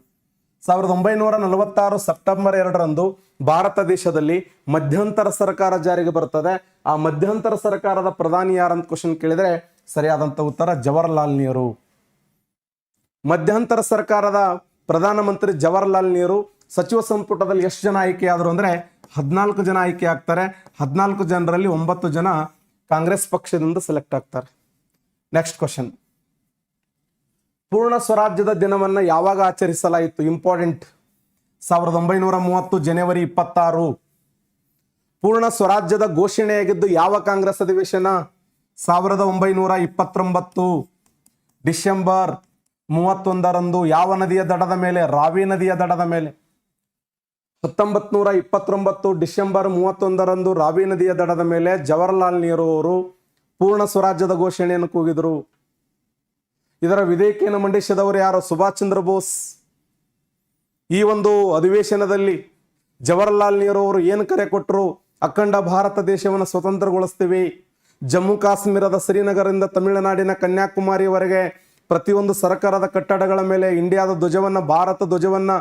1946 ಸೆಪ್ಟೆಂಬರ್ 2ರಂದು ಭಾರತ ದೇಶದಲ್ಲಿ ಮಧ್ಯಂತರ ಸರ್ಕಾರ ಜಾರಿಗೆ ಬರ್ತದೆ. ಆ ಮಧ್ಯಂತರ ಸರ್ಕಾರದ ಪ್ರಧಾನಿ ಯಾರಂತ ಕ್ವಶನ್ ಕೇಳಿದ್ರೆ ಸರಿಯಾದಂತ ಉತ್ತರ ಜವಾಹರ್ಲಾಲ್ ನೆಹರು. ಮಧ್ಯಂತರ ಸರ್ಕಾರದ ಪ್ರಧಾನಮಂತ್ರಿ ಜವಾಹರ್ಲಾಲ್ ನೆಹರು. ಸಚಿವ ಸಂಪುಟದಲ್ಲಿ ಎಷ್ಟು ಜನ ಆಯ್ಕೆ ಆದರು ಅಂದ್ರೆ 14 ಜನ ಆಯ್ಕೆ ಆಗ್ತಾರೆ. 14 ಜನರಲ್ಲಿ 9 ಜನ ಕಾಂಗ್ರೆಸ್ ಪಕ್ಷದಿಂದ ಸೆಲೆಕ್ಟ್ ಆಗ್ತಾರೆ. Next question. ಪೂರ್ಣ ಸ್ವರಾಜ್ಯದ ದಿನವನ್ನ ಯಾವಾಗ ಆಚರಿಸಲಾಯಿತು? ಇಂಪಾರ್ಟೆಂಟ್. 1930 ಜನವರಿ 26. ಪೂರ್ಣ ಸ್ವರಾಜ್ಯದ ಘೋಷಣೆಯಾಗಿದ್ದು ಯಾವ ಕಾಂಗ್ರೆಸ್ ಅಧಿವೇಶನ? 1929 ಡಿಸೆಂಬರ್ 31ರಂದು. ಯಾವ ನದಿಯ ದಡದ ಮೇಲೆ? ರಾವಿ ನದಿಯ ದಡದ ಮೇಲೆ. 1929 ಡಿಸೆಂಬರ್ 31ರಂದು ರಾವಿ ನದಿಯ ದಡದ ಮೇಲೆ ಜವಾಹರ್ಲಾಲ್ ನೆಹರು ಅವರು ಪೂರ್ಣ ಸ್ವರಾಜ್ಯದ ಘೋಷಣೆಯನ್ನು ಕೂಗಿದರು. ಇದರ ವಿಧೇಯಕಿಯನ್ನು ಮಂಡಿಸಿದವರು ಯಾರು? ಸುಭಾಷ್ ಚಂದ್ರ ಬೋಸ್. ಈ ಒಂದು ಅಧಿವೇಶನದಲ್ಲಿ ಜವಾಹರ್ಲಾಲ್ ನೆಹರು ಅವರು ಏನು ಕರೆ ಕೊಟ್ಟರು? ಅಖಂಡ ಭಾರತ ದೇಶವನ್ನು ಸ್ವತಂತ್ರಗೊಳಿಸ್ತೀವಿ. ಜಮ್ಮು ಕಾಶ್ಮೀರದ ಶ್ರೀನಗರದಿಂದ ತಮಿಳುನಾಡಿನ ಕನ್ಯಾಕುಮಾರಿಯವರೆಗೆ ಪ್ರತಿಯೊಂದು ಸರ್ಕಾರದ ಕಟ್ಟಡಗಳ ಮೇಲೆ ಇಂಡಿಯಾದ ಧ್ವಜವನ್ನ, ಭಾರತ ಧ್ವಜವನ್ನ,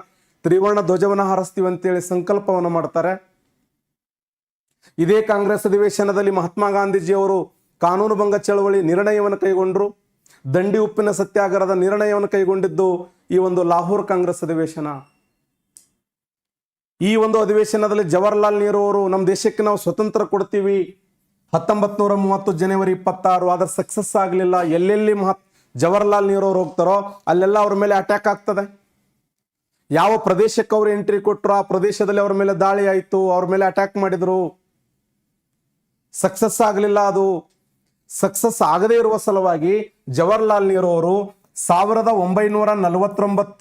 ತ್ರಿವರ್ಣ ಧ್ವಜವನ್ನ ಹಾರಿಸ್ತೀವಿ ಅಂತೇಳಿ ಸಂಕಲ್ಪವನ್ನು ಮಾಡ್ತಾರೆ. ಇದೇ ಕಾಂಗ್ರೆಸ್ ಅಧಿವೇಶನದಲ್ಲಿ ಮಹಾತ್ಮ ಗಾಂಧೀಜಿಯವರು ಕಾನೂನು ಭಂಗ ಚಳವಳಿ ನಿರ್ಣಯವನ್ನು ಕೈಗೊಂಡರು. ದಂಡಿ ಉಪ್ಪಿನ ಸತ್ಯಾಗ್ರಹದ ನಿರ್ಣಯವನ್ನು ಕೈಗೊಂಡಿದ್ದು ಈ ಒಂದು ಲಾಹೋರ್ ಕಾಂಗ್ರೆಸ್ ಅಧಿವೇಶನ. ಈ ಒಂದು ಅಧಿವೇಶನದಲ್ಲಿ ಜವಾಹರ್ಲಾಲ್ ನೆಹರು ಅವರು ನಮ್ಮ ದೇಶಕ್ಕೆ ನಾವು ಸ್ವತಂತ್ರ ಕೊಡ್ತೀವಿ 1930 ಜನವರಿ 26. ಆದ್ರೆ ಸಕ್ಸಸ್ ಆಗಲಿಲ್ಲ. ಎಲ್ಲೆಲ್ಲಿ ಜವಾಹರ್ಲಾಲ್ ನೆಹರು ಅವರು ಹೋಗ್ತಾರೋ ಅಲ್ಲೆಲ್ಲ ಅವ್ರ ಮೇಲೆ ಅಟ್ಯಾಕ್ ಆಗ್ತದೆ. ಯಾವ ಪ್ರದೇಶಕ್ಕೆ ಅವರು ಎಂಟ್ರಿ ಕೊಟ್ಟರು ಆ ಪ್ರದೇಶದಲ್ಲಿ ಅವ್ರ ಮೇಲೆ ದಾಳಿ ಆಯಿತು, ಅವ್ರ ಮೇಲೆ ಅಟ್ಯಾಕ್ ಮಾಡಿದ್ರು. ಸಕ್ಸಸ್ ಆಗಲಿಲ್ಲ. ಅದು ಸಕ್ಸಸ್ ಆಗದೇ ಇರುವ ಸಲುವಾಗಿ ಜವಾಹರ್ಲಾಲ್ ನೆಹರು ಅವರು 1949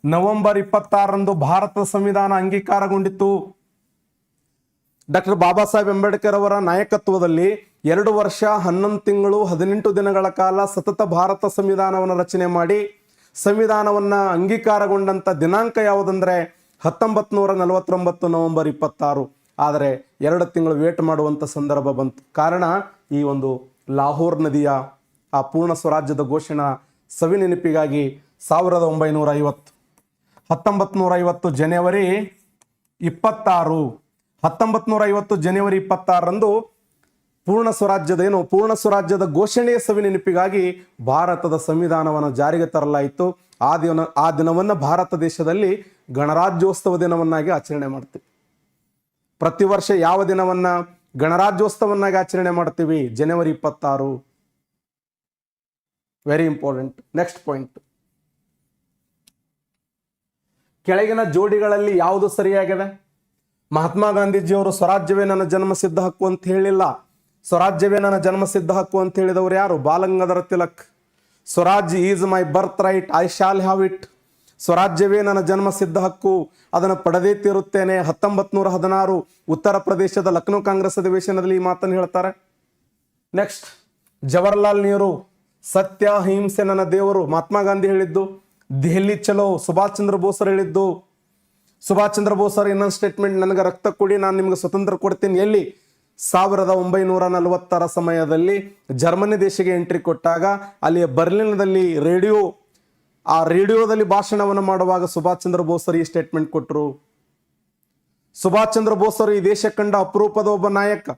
ನವೆಂಬರ್ 26ರಂದು ಭಾರತದ ಸಂವಿಧಾನ ಅಂಗೀಕಾರಗೊಂಡಿತ್ತು. ಡಾಕ್ಟರ್ ಬಾಬಾ ಸಾಹೇಬ್ ಅಂಬೇಡ್ಕರ್ ಅವರ ನಾಯಕತ್ವದಲ್ಲಿ 2 ವರ್ಷ 11 ತಿಂಗಳು 18 ದಿನಗಳ ಕಾಲ ಸತತ ಭಾರತ ಸಂವಿಧಾನವನ್ನು ರಚನೆ ಮಾಡಿ ಸಂವಿಧಾನವನ್ನ ಅಂಗೀಕಾರಗೊಂಡಂತ ದಿನಾಂಕ ಯಾವುದಂದ್ರೆ 1949 ನವೆಂಬರ್ 26. ಆದರೆ 2 ತಿಂಗಳು ವೇಟ್ ಮಾಡುವಂತ ಸಂದರ್ಭ ಬಂತು. ಕಾರಣ ಈ ಒಂದು ಲಾಹೋರ್ ನದಿಯ ಆ ಪೂರ್ಣ ಸ್ವರಾಜ್ಯದ ಘೋಷಣಾ ಸವಿ ನೆನಪಿಗಾಗಿ 1950 ಜನವರಿ 26 1950 ಜನವರಿ 26ರಂದು ಪೂರ್ಣ ಸ್ವರಾಜ್ಯದ ಘೋಷಣೆಯ ಸವಿ ನೆನಪಿಗಾಗಿ ಭಾರತದ ಸಂವಿಧಾನವನ್ನು ಜಾರಿಗೆ ತರಲಾಯಿತು. ಆ ದಿನವನ್ನು ಭಾರತ ದೇಶದಲ್ಲಿ ಗಣರಾಜ್ಯೋತ್ಸವ ದಿನವನ್ನಾಗಿ ಆಚರಣೆ ಮಾಡ್ತೀವಿ. ಪ್ರತಿ ವರ್ಷ ಯಾವ ದಿನವನ್ನ ಗಣರಾಜ್ಯೋತ್ಸವನ್ನಾಗಿ ಆಚರಣೆ ಮಾಡ್ತೀವಿ? ಜನವರಿ 26. Very important. Next point. ಕೆಳಗಿನ ಜೋಡಿಗಳಲ್ಲಿ ಯಾವುದು ಸರಿಯಾಗಿದೆ? ಮಹಾತ್ಮ ಗಾಂಧೀಜಿಯವರು ಸ್ವರಾಜ್ಯವೇ ನನ್ನ ಜನ್ಮಸಿದ್ಧ ಹಕ್ಕು ಅಂತ ಹೇಳಿಲ್ಲ. ಸ್ವರಾಜ್ಯವೇ ನನ್ನ ಜನ್ಮಸಿದ್ಧ ಹಕ್ಕು ಅಂತ ಹೇಳಿದವರು ಯಾರು? Balagangadhara Tilak. Swaraj is my birth right, I shall have it. ಸ್ವರಾಜ್ಯವೇ ನನ್ನ ಜನ್ಮಸಿದ್ಧ ಹಕ್ಕು, ಅದನ್ನು ಪಡೆದೇ ತೀರುತ್ತೇನೆ. 1916 ಉತ್ತರ ಪ್ರದೇಶದ ಲಕ್ನೋ ಕಾಂಗ್ರೆಸ್ ಅಧಿವೇಶನದಲ್ಲಿ ಈ ಮಾತನ್ನು ಹೇಳ್ತಾರೆ. ನೆಕ್ಸ್ಟ್, ಜವಾಹರ್ಲಾಲ್ ನೆಹರು ಸತ್ಯ ಅಹಿಂಸೆ ನನ್ನ ದೇವರು. ಮಹಾತ್ಮ ಗಾಂಧಿ ಹೇಳಿದ್ದು. ದೆಹಲಿ ಚಲೋ ಸುಭಾಷ್ ಚಂದ್ರ ಬೋಸರು ಹೇಳಿದ್ದು. ಸುಭಾಷ್ ಚಂದ್ರ ಬೋಸರು ಇನ್ನೊಂದು ಸ್ಟೇಟ್ಮೆಂಟ್, ನನಗೆ ರಕ್ತ ಕೊಡಿ ನಾನು ನಿಮಗೆ ಸ್ವತಂತ್ರ ಕೊಡ್ತೀನಿ. ಎಲ್ಲಿ? 1940 ಸಮಯದಲ್ಲಿ ಜರ್ಮನಿ ದೇಶಕ್ಕೆ ಎಂಟ್ರಿ ಕೊಟ್ಟಾಗ ಅಲ್ಲಿ ಬರ್ಲಿನ್ದಲ್ಲಿ ಆ ರೇಡಿಯೋದಲ್ಲಿ ಭಾಷಣವನ್ನು ಮಾಡುವಾಗ ಸುಭಾಷ್ ಚಂದ್ರ ಬೋಸರು ಈ ಸ್ಟೇಟ್ಮೆಂಟ್ ಕೊಟ್ಟರು. ಸುಭಾಷ್ ಚಂದ್ರ ಬೋಸರು ಈ ದೇಶ ಕಂಡ ಅಪರೂಪದ ಒಬ್ಬ ನಾಯಕ.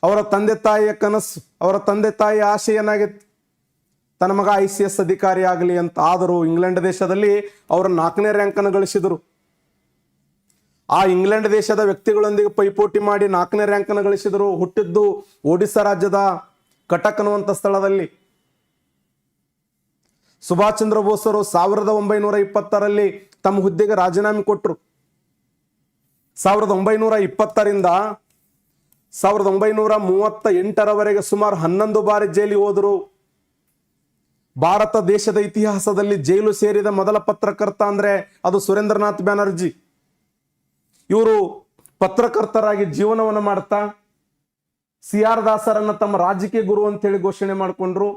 ಅವರ ತಂದೆ ತಾಯಿಯ ಕನಸು, ಅವರ ತಂದೆ ತಾಯಿಯ ಆಶೆ ಏನಾಗಿತ್ತು? ತನ್ನ ಮಗ ICS ಅಧಿಕಾರಿ ಆಗಲಿ ಅಂತ. ಆದರೂ ಇಂಗ್ಲೆಂಡ್ ದೇಶದಲ್ಲಿ ಅವರು 4ನೇ ರ್ಯಾಂಕ್ ಅನ್ನು ಗಳಿಸಿದರು. ಆ ಇಂಗ್ಲೆಂಡ್ ದೇಶದ ವ್ಯಕ್ತಿಗಳೊಂದಿಗೆ ಪೈಪೋಟಿ ಮಾಡಿ 4ನೇ ರ್ಯಾಂಕ್ ಅನ್ನು ಗಳಿಸಿದರು. ಹುಟ್ಟಿದ್ದು ಒಡಿಸ್ಸಾ ರಾಜ್ಯದ ಕಟಕ್ ಅನ್ನುವಂಥ ಸ್ಥಳದಲ್ಲಿ. ಸುಭಾಷ್ ಚಂದ್ರ ಬೋಸರು 1920ರಲ್ಲಿ ತಮ್ಮ ಹುದ್ದೆಗೆ ರಾಜೀನಾಮೆ ಕೊಟ್ಟರು. 1920ರಿಂದ 1938ರವರೆಗೆ ಸುಮಾರು 11 ಬಾರಿ ಜೈಲಿಗೆ ಹೋದರು. ಭಾರತ ದೇಶದ ಇತಿಹಾಸದಲ್ಲಿ ಜೈಲು ಸೇರಿದ ಮೊದಲ ಪತ್ರಕರ್ತ ಅಂದ್ರೆ ಅದು ಸುರೇಂದ್ರನಾಥ್ ಬ್ಯಾನರ್ಜಿ. ಇವರು ಪತ್ರಕರ್ತರಾಗಿ ಜೀವನವನ್ನು ಮಾಡ್ತಾ CR ದಾಸರನ್ನ ತಮ್ಮ ರಾಜಕೀಯ ಗುರು ಅಂತೇಳಿ ಘೋಷಣೆ ಮಾಡಿಕೊಂಡ್ರು.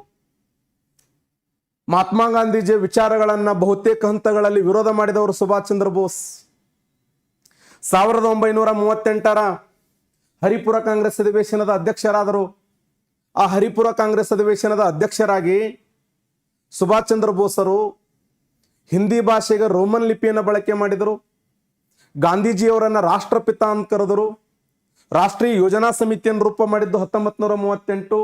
ಮಹಾತ್ಮ ಗಾಂಧೀಜಿಯ ವಿಚಾರಗಳನ್ನ ಬಹುತೇಕ ಹಂತಗಳಲ್ಲಿ ವಿರೋಧ ಮಾಡಿದವರು ಸುಭಾಷ್ ಚಂದ್ರ ಬೋಸ್. 1938ರ ಹರಿಪುರ ಕಾಂಗ್ರೆಸ್ ಅಧಿವೇಶನದ ಅಧ್ಯಕ್ಷರಾದರು. ಆ ಹರಿಪುರ ಕಾಂಗ್ರೆಸ್ ಅಧಿವೇಶನದ ಅಧ್ಯಕ್ಷರಾಗಿ ಸುಭಾಷ್ ಚಂದ್ರ ಬೋಸರು ಹಿಂದಿ ಭಾಷೆಗೆ ರೋಮನ್ ಲಿಪಿಯನ್ನು ಬಳಕೆ ಮಾಡಿದರು. ಗಾಂಧೀಜಿಯವರನ್ನ ರಾಷ್ಟ್ರಪಿತ ಅಂತ ಕರೆದರು. ರಾಷ್ಟ್ರೀಯ ಯೋಜನಾ ಸಮಿತಿಯನ್ನು ರೂಪ ಮಾಡಿದ್ದು 1938.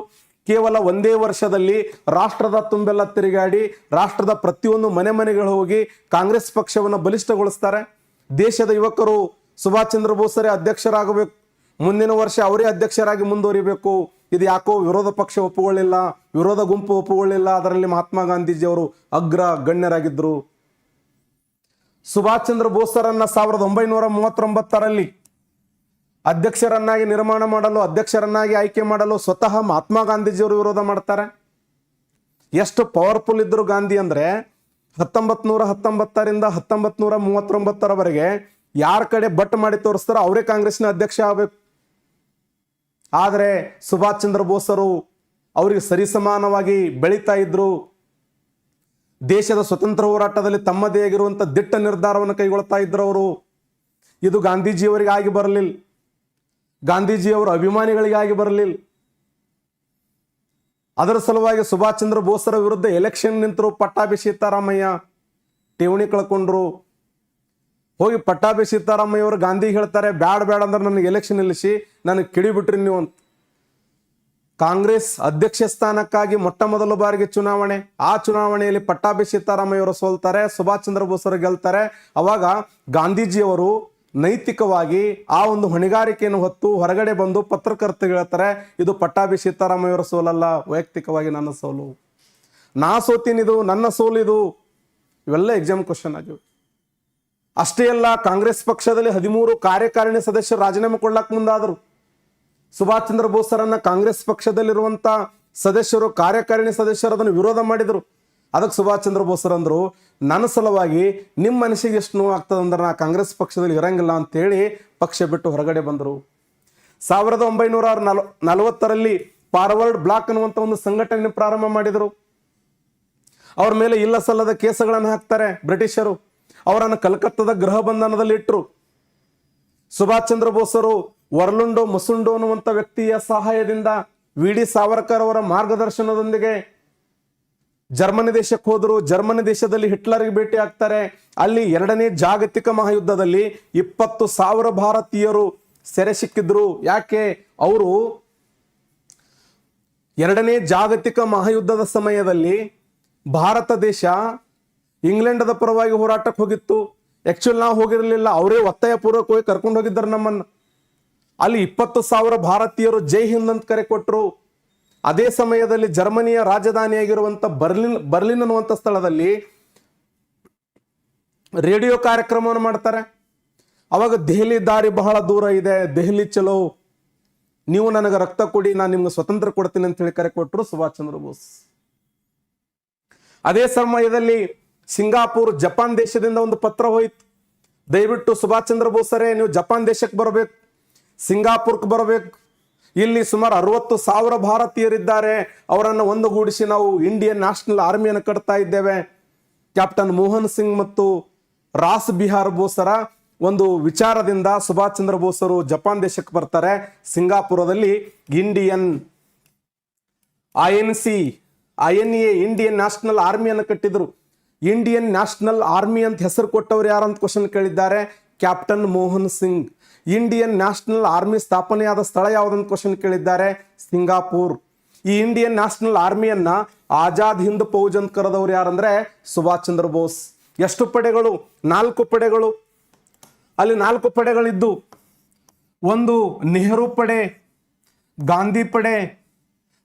ಕೇವಲ ಒಂದೇ ವರ್ಷದಲ್ಲಿ ರಾಷ್ಟ್ರದ ತುಂಬೆಲ್ಲ ತಿರುಗಾಡಿ ರಾಷ್ಟ್ರದ ಪ್ರತಿಯೊಂದು ಮನೆಗಳು ಹೋಗಿ ಕಾಂಗ್ರೆಸ್ ಪಕ್ಷವನ್ನು ಬಲಿಷ್ಠಗೊಳಿಸ್ತಾರೆ. ದೇಶದ ಯುವಕರು ಸುಭಾಷ್ ಚಂದ್ರ ಬೋಸರೇ ಅಧ್ಯಕ್ಷರಾಗಬೇಕು, ಮುಂದಿನ ವರ್ಷ ಅವರೇ ಅಧ್ಯಕ್ಷರಾಗಿ ಮುಂದುವರಿಬೇಕು. ಇದು ಯಾಕೋ ವಿರೋಧ ಪಕ್ಷ ಒಪ್ಪುಕೊಳ್ಳಿಲ್ಲ, ವಿರೋಧ ಗುಂಪು ಒಪ್ಪುಕೊಳ್ಳಿಲ್ಲ. ಅದರಲ್ಲಿ ಮಹಾತ್ಮ ಗಾಂಧೀಜಿ ಅವರು ಅಗ್ರ ಗಣ್ಯರಾಗಿದ್ದರು. ಸುಭಾಷ್ ಚಂದ್ರ ಬೋಸರನ್ನ 1939ರಲ್ಲಿ ಅಧ್ಯಕ್ಷರನ್ನಾಗಿ ನಿರ್ಮಾಣ ಮಾಡಲು, ಅಧ್ಯಕ್ಷರನ್ನಾಗಿ ಆಯ್ಕೆ ಮಾಡಲು ಸ್ವತಃ ಮಹಾತ್ಮ ಗಾಂಧೀಜಿಯವರು ವಿರೋಧ ಮಾಡ್ತಾರೆ. ಎಷ್ಟು ಪವರ್ಫುಲ್ ಇದ್ರು ಗಾಂಧಿ ಅಂದ್ರೆ 1919ರಿಂದ 1939ರವರೆಗೆ ಯಾರ ಕಡೆ ಬಟ್ ಮಾಡಿ ತೋರಿಸ್ತಾರೋ ಅವರೇ ಕಾಂಗ್ರೆಸ್ನ ಅಧ್ಯಕ್ಷ ಆಗಬೇಕು. ಆದರೆ ಸುಭಾಷ್ ಚಂದ್ರ ಬೋಸರು ಅವರಿಗೆ ಸರಿಸಮಾನವಾಗಿ ಬೆಳೀತಾ ಇದ್ರು. ದೇಶದ ಸ್ವತಂತ್ರ ಹೋರಾಟದಲ್ಲಿ ತಮ್ಮದೇ ಆಗಿರುವಂಥ ದಿಟ್ಟ ನಿರ್ಧಾರವನ್ನು ಕೈಗೊಳ್ತಾ ಇದ್ರು ಅವರು. ಇದು ಗಾಂಧೀಜಿಯವರಿಗೆ ಆಗಿ ಬರಲಿಲ್ಲ, ಗಾಂಧೀಜಿಯವರ ಅಭಿಮಾನಿಗಳಿಗಾಗಿ ಬರಲಿಲ್ಲ. ಅದರ ಸಲುವಾಗಿ ಸುಭಾಷ್ ಚಂದ್ರ ಬೋಸರ ವಿರುದ್ಧ ಎಲೆಕ್ಷನ್ ನಿಂತರು. ಪಟ್ಟಾಭಿ ಸೀತಾರಾಮಯ್ಯ ಠೇವಣಿ ಕಳ್ಕೊಂಡ್ರು. ಹೋಗಿ ಪಟ್ಟಾಭಿ ಸೀತಾರಾಮಯ್ಯ ಅವರು ಗಾಂಧಿ ಹೇಳ್ತಾರೆ, ಬ್ಯಾಡ ಅಂದ್ರೆ ನನಗೆ ಎಲೆಕ್ಷನ್ ನಿಲ್ಲಿಸಿ, ನನಗೆ ಕಿಡಿಬಿಟ್ರಿ ನೀವು ಅಂತ. ಕಾಂಗ್ರೆಸ್ ಅಧ್ಯಕ್ಷ ಸ್ಥಾನಕ್ಕಾಗಿ ಮೊಟ್ಟ ಮೊದಲ ಬಾರಿಗೆ ಚುನಾವಣೆ. ಆ ಚುನಾವಣೆಯಲ್ಲಿ ಪಟ್ಟಾಭಿ ಸೀತಾರಾಮಯ್ಯ ಅವರು ಸೋಲ್ತಾರೆ, ಸುಭಾಷ್ ಚಂದ್ರ ಬೋಸರು ಗೆಲ್ತಾರೆ. ಅವಾಗ ಗಾಂಧೀಜಿಯವರು ನೈತಿಕವಾಗಿ ಆ ಒಂದು ಹೊಣೆಗಾರಿಕೆಯನ್ನು ಹೊತ್ತು ಹೊರಗಡೆ ಬಂದು ಪತ್ರಕರ್ತರು ಹೇಳ್ತಾರೆ, ಇದು ಪಟ್ಟಾಭಿ ಸೀತಾರಾಮಯ್ಯವರ ಸೋಲಲ್ಲ, ವೈಯಕ್ತಿಕವಾಗಿ ನನ್ನ ಸೋಲು, ನಾ ಸೋತೀನಿದು, ನನ್ನ ಸೋಲಿದು. ಇವೆಲ್ಲ ಎಕ್ಸಾಮ್ ಕ್ವಶನ್ ಆಗಿವೆ. ಅಷ್ಟೇ ಅಲ್ಲ, ಕಾಂಗ್ರೆಸ್ ಪಕ್ಷದಲ್ಲಿ 13 ಕಾರ್ಯಕಾರಿಣಿ ಸದಸ್ಯರು ರಾಜೀನಾಮೆ ಕೊಡ್ಲಕ್ಕೆ ಮುಂದಾದರು. ಸುಭಾಷ್ ಚಂದ್ರ ಬೋಸರನ್ನ ಕಾಂಗ್ರೆಸ್ ಪಕ್ಷದಲ್ಲಿರುವಂತ ಸದಸ್ಯರು, ಕಾರ್ಯಕಾರಿಣಿ ಸದಸ್ಯರು ಅದನ್ನು ವಿರೋಧ ಮಾಡಿದರು. ಅದಕ್ಕೆ ಸುಭಾಷ್ ಚಂದ್ರ ಬೋಸರು ಅಂದ್ರು, ನನ್ನ ಸಲುವಾಗಿ ನಿಮ್ಮ ಮನಸ್ಸಿಗೆ ಎಷ್ಟು ನೋವು ಆಗ್ತದೆ ಅಂದ್ರೆ ನಾ ಕಾಂಗ್ರೆಸ್ ಪಕ್ಷದಲ್ಲಿ ಇರಂಗಿಲ್ಲ ಅಂತೇಳಿ ಪಕ್ಷ ಬಿಟ್ಟು ಹೊರಗಡೆ ಬಂದರು. 1940ರಲ್ಲಿ ಫಾರ್ವರ್ಡ್ ಬ್ಲಾಕ್ ಅನ್ನುವಂಥ ಒಂದು ಸಂಘಟನೆ ಪ್ರಾರಂಭ ಮಾಡಿದರು. ಅವ್ರ ಮೇಲೆ ಇಲ್ಲ ಸಲ್ಲದ ಕೇಸುಗಳನ್ನು ಹಾಕ್ತಾರೆ ಬ್ರಿಟಿಷರು. ಅವರನ್ನು ಕಲ್ಕತ್ತಾದ ಗೃಹ ಬಂಧನದಲ್ಲಿ ಇಟ್ಟರು. ಸುಭಾಷ್ ಚಂದ್ರ ಬೋಸರು ವರ್ಲುಂಡೋ ಮಸುಂಡೋ ಅನ್ನುವಂಥ ವ್ಯಕ್ತಿಯ ಸಹಾಯದಿಂದ VD ಸಾವರ್ಕರ್ ಅವರ ಮಾರ್ಗದರ್ಶನದೊಂದಿಗೆ ಜರ್ಮನಿ ದೇಶಕ್ಕೆ ಹೋದರು. ಜರ್ಮನಿ ದೇಶದಲ್ಲಿ ಹಿಟ್ಲರ್ಗೆ ಭೇಟಿ ಆಗ್ತಾರೆ. ಅಲ್ಲಿ 2ನೇ ಜಾಗತಿಕ ಮಹಾಯುದ್ಧದಲ್ಲಿ 20,000 ಭಾರತೀಯರು ಸೆರೆ ಸಿಕ್ಕಿದ್ರು. ಯಾಕೆ? ಅವರು 2ನೇ ಜಾಗತಿಕ ಮಹಾಯುದ್ಧದ ಸಮಯದಲ್ಲಿ ಭಾರತ ದೇಶ ಇಂಗ್ಲೆಂಡದ ಪರವಾಗಿ ಹೋರಾಟಕ್ಕೆ ಹೋಗಿತ್ತು. ಆಕ್ಚುಲಿ ನಾವು ಹೋಗಿರಲಿಲ್ಲ, ಅವರೇ ಒತ್ತಾಯ ಪೂರ್ವಕವಾಗಿ ಕರ್ಕೊಂಡು ಹೋಗಿದ್ದಾರೆ ನಮ್ಮನ್ನು. ಅಲ್ಲಿ 20,000 ಭಾರತೀಯರು ಜೈ ಹಿಂದ್ ಅಂತ ಕರೆ ಕೊಟ್ಟರು. ಅದೇ ಸಮಯದಲ್ಲಿ ಜರ್ಮನಿಯ ರಾಜಧಾನಿಯಾಗಿರುವಂಥ ಬರ್ಲಿನ್ ಅನ್ನುವಂಥ ಸ್ಥಳದಲ್ಲಿ ರೇಡಿಯೋ ಕಾರ್ಯಕ್ರಮವನ್ನು ಮಾಡ್ತಾರೆ. ಅವಾಗ ದೆಹಲಿ ದಾರಿ ಬಹಳ ದೂರ ಇದೆ, ದೆಹಲಿ ಚಲೋ, ನೀವು ನನಗೆ ರಕ್ತ ಕೊಡಿ, ನಾನು ನಿಮ್ಗೆ ಸ್ವತಂತ್ರ ಕೊಡ್ತೀನಿ ಅಂತ ಹೇಳಿ ಕರೆ ಕೊಟ್ಟರು ಸುಭಾಷ್ ಚಂದ್ರ ಬೋಸ್. ಅದೇ ಸಮಯದಲ್ಲಿ ಸಿಂಗಾಪುರ್ ಜಪಾನ್ ದೇಶದಿಂದ ಒಂದು ಪತ್ರ ಹೋಯಿತು, ದಯವಿಟ್ಟು ಸುಭಾಷ್ ಚಂದ್ರ ಬೋಸರೇ ನೀವು ಜಪಾನ್ ದೇಶಕ್ಕೆ ಬರಬೇಕು, ಸಿಂಗಾಪುರ್ಗೆ ಬರಬೇಕು, ಇಲ್ಲಿ ಸುಮಾರು 60,000 ಭಾರತೀಯರಿದ್ದಾರೆ, ಅವರನ್ನು ಒಂದುಗೂಡಿಸಿ ನಾವು ಇಂಡಿಯನ್ ನ್ಯಾಷನಲ್ ಆರ್ಮಿಯನ್ನು ಕಟ್ತಾ ಇದ್ದೇವೆ. ಕ್ಯಾಪ್ಟನ್ ಮೋಹನ್ ಸಿಂಗ್ ಮತ್ತು ರಾಸ್ ಬಿಹಾರ್ ಬೋಸರ ಒಂದು ವಿಚಾರದಿಂದ ಸುಭಾಷ್ ಚಂದ್ರ ಬೋಸರು ಜಪಾನ್ ದೇಶಕ್ಕೆ ಬರ್ತಾರೆ. ಸಿಂಗಾಪುರದಲ್ಲಿ ಇಂಡಿಯನ್ INA ಇಂಡಿಯನ್ ನ್ಯಾಷನಲ್ ಆರ್ಮಿಯನ್ನು ಕಟ್ಟಿದ್ರು. ಇಂಡಿಯನ್ ನ್ಯಾಷನಲ್ ಆರ್ಮಿ ಅಂತ ಹೆಸರು ಕೊಟ್ಟವರು ಯಾರಂತ ಕ್ವಶನ್ ಕೇಳಿದ್ದಾರೆ, captain Mohan Singh. Indian National Army ಸ್ಥಾಪನೆಯಾದ ಸ್ಥಳ ಯಾವುದಂತ ಕ್ವಶನ್ ಕೇಳಿದ್ದಾರೆ, ಸಿಂಗಾಪುರ್. ಈ ಇಂಡಿಯನ್ ನ್ಯಾಷನಲ್ ಆರ್ಮಿಯನ್ನ ಆಜಾದ್ ಹಿಂದ್ ಫೌಜ್ ಅಂತ ಕರೆದವ್ರು ಯಾರಂದ್ರೆ ಸುಭಾಷ್ ಚಂದ್ರ ಬೋಸ್. ಎಷ್ಟು ಪಡೆಗಳು? 4 ಪಡೆಗಳು. ಅಲ್ಲಿ 4 ಪಡೆಗಳಿದ್ದು, ಒಂದು ನೆಹರು ಪಡೆ, ಗಾಂಧಿ ಪಡೆ,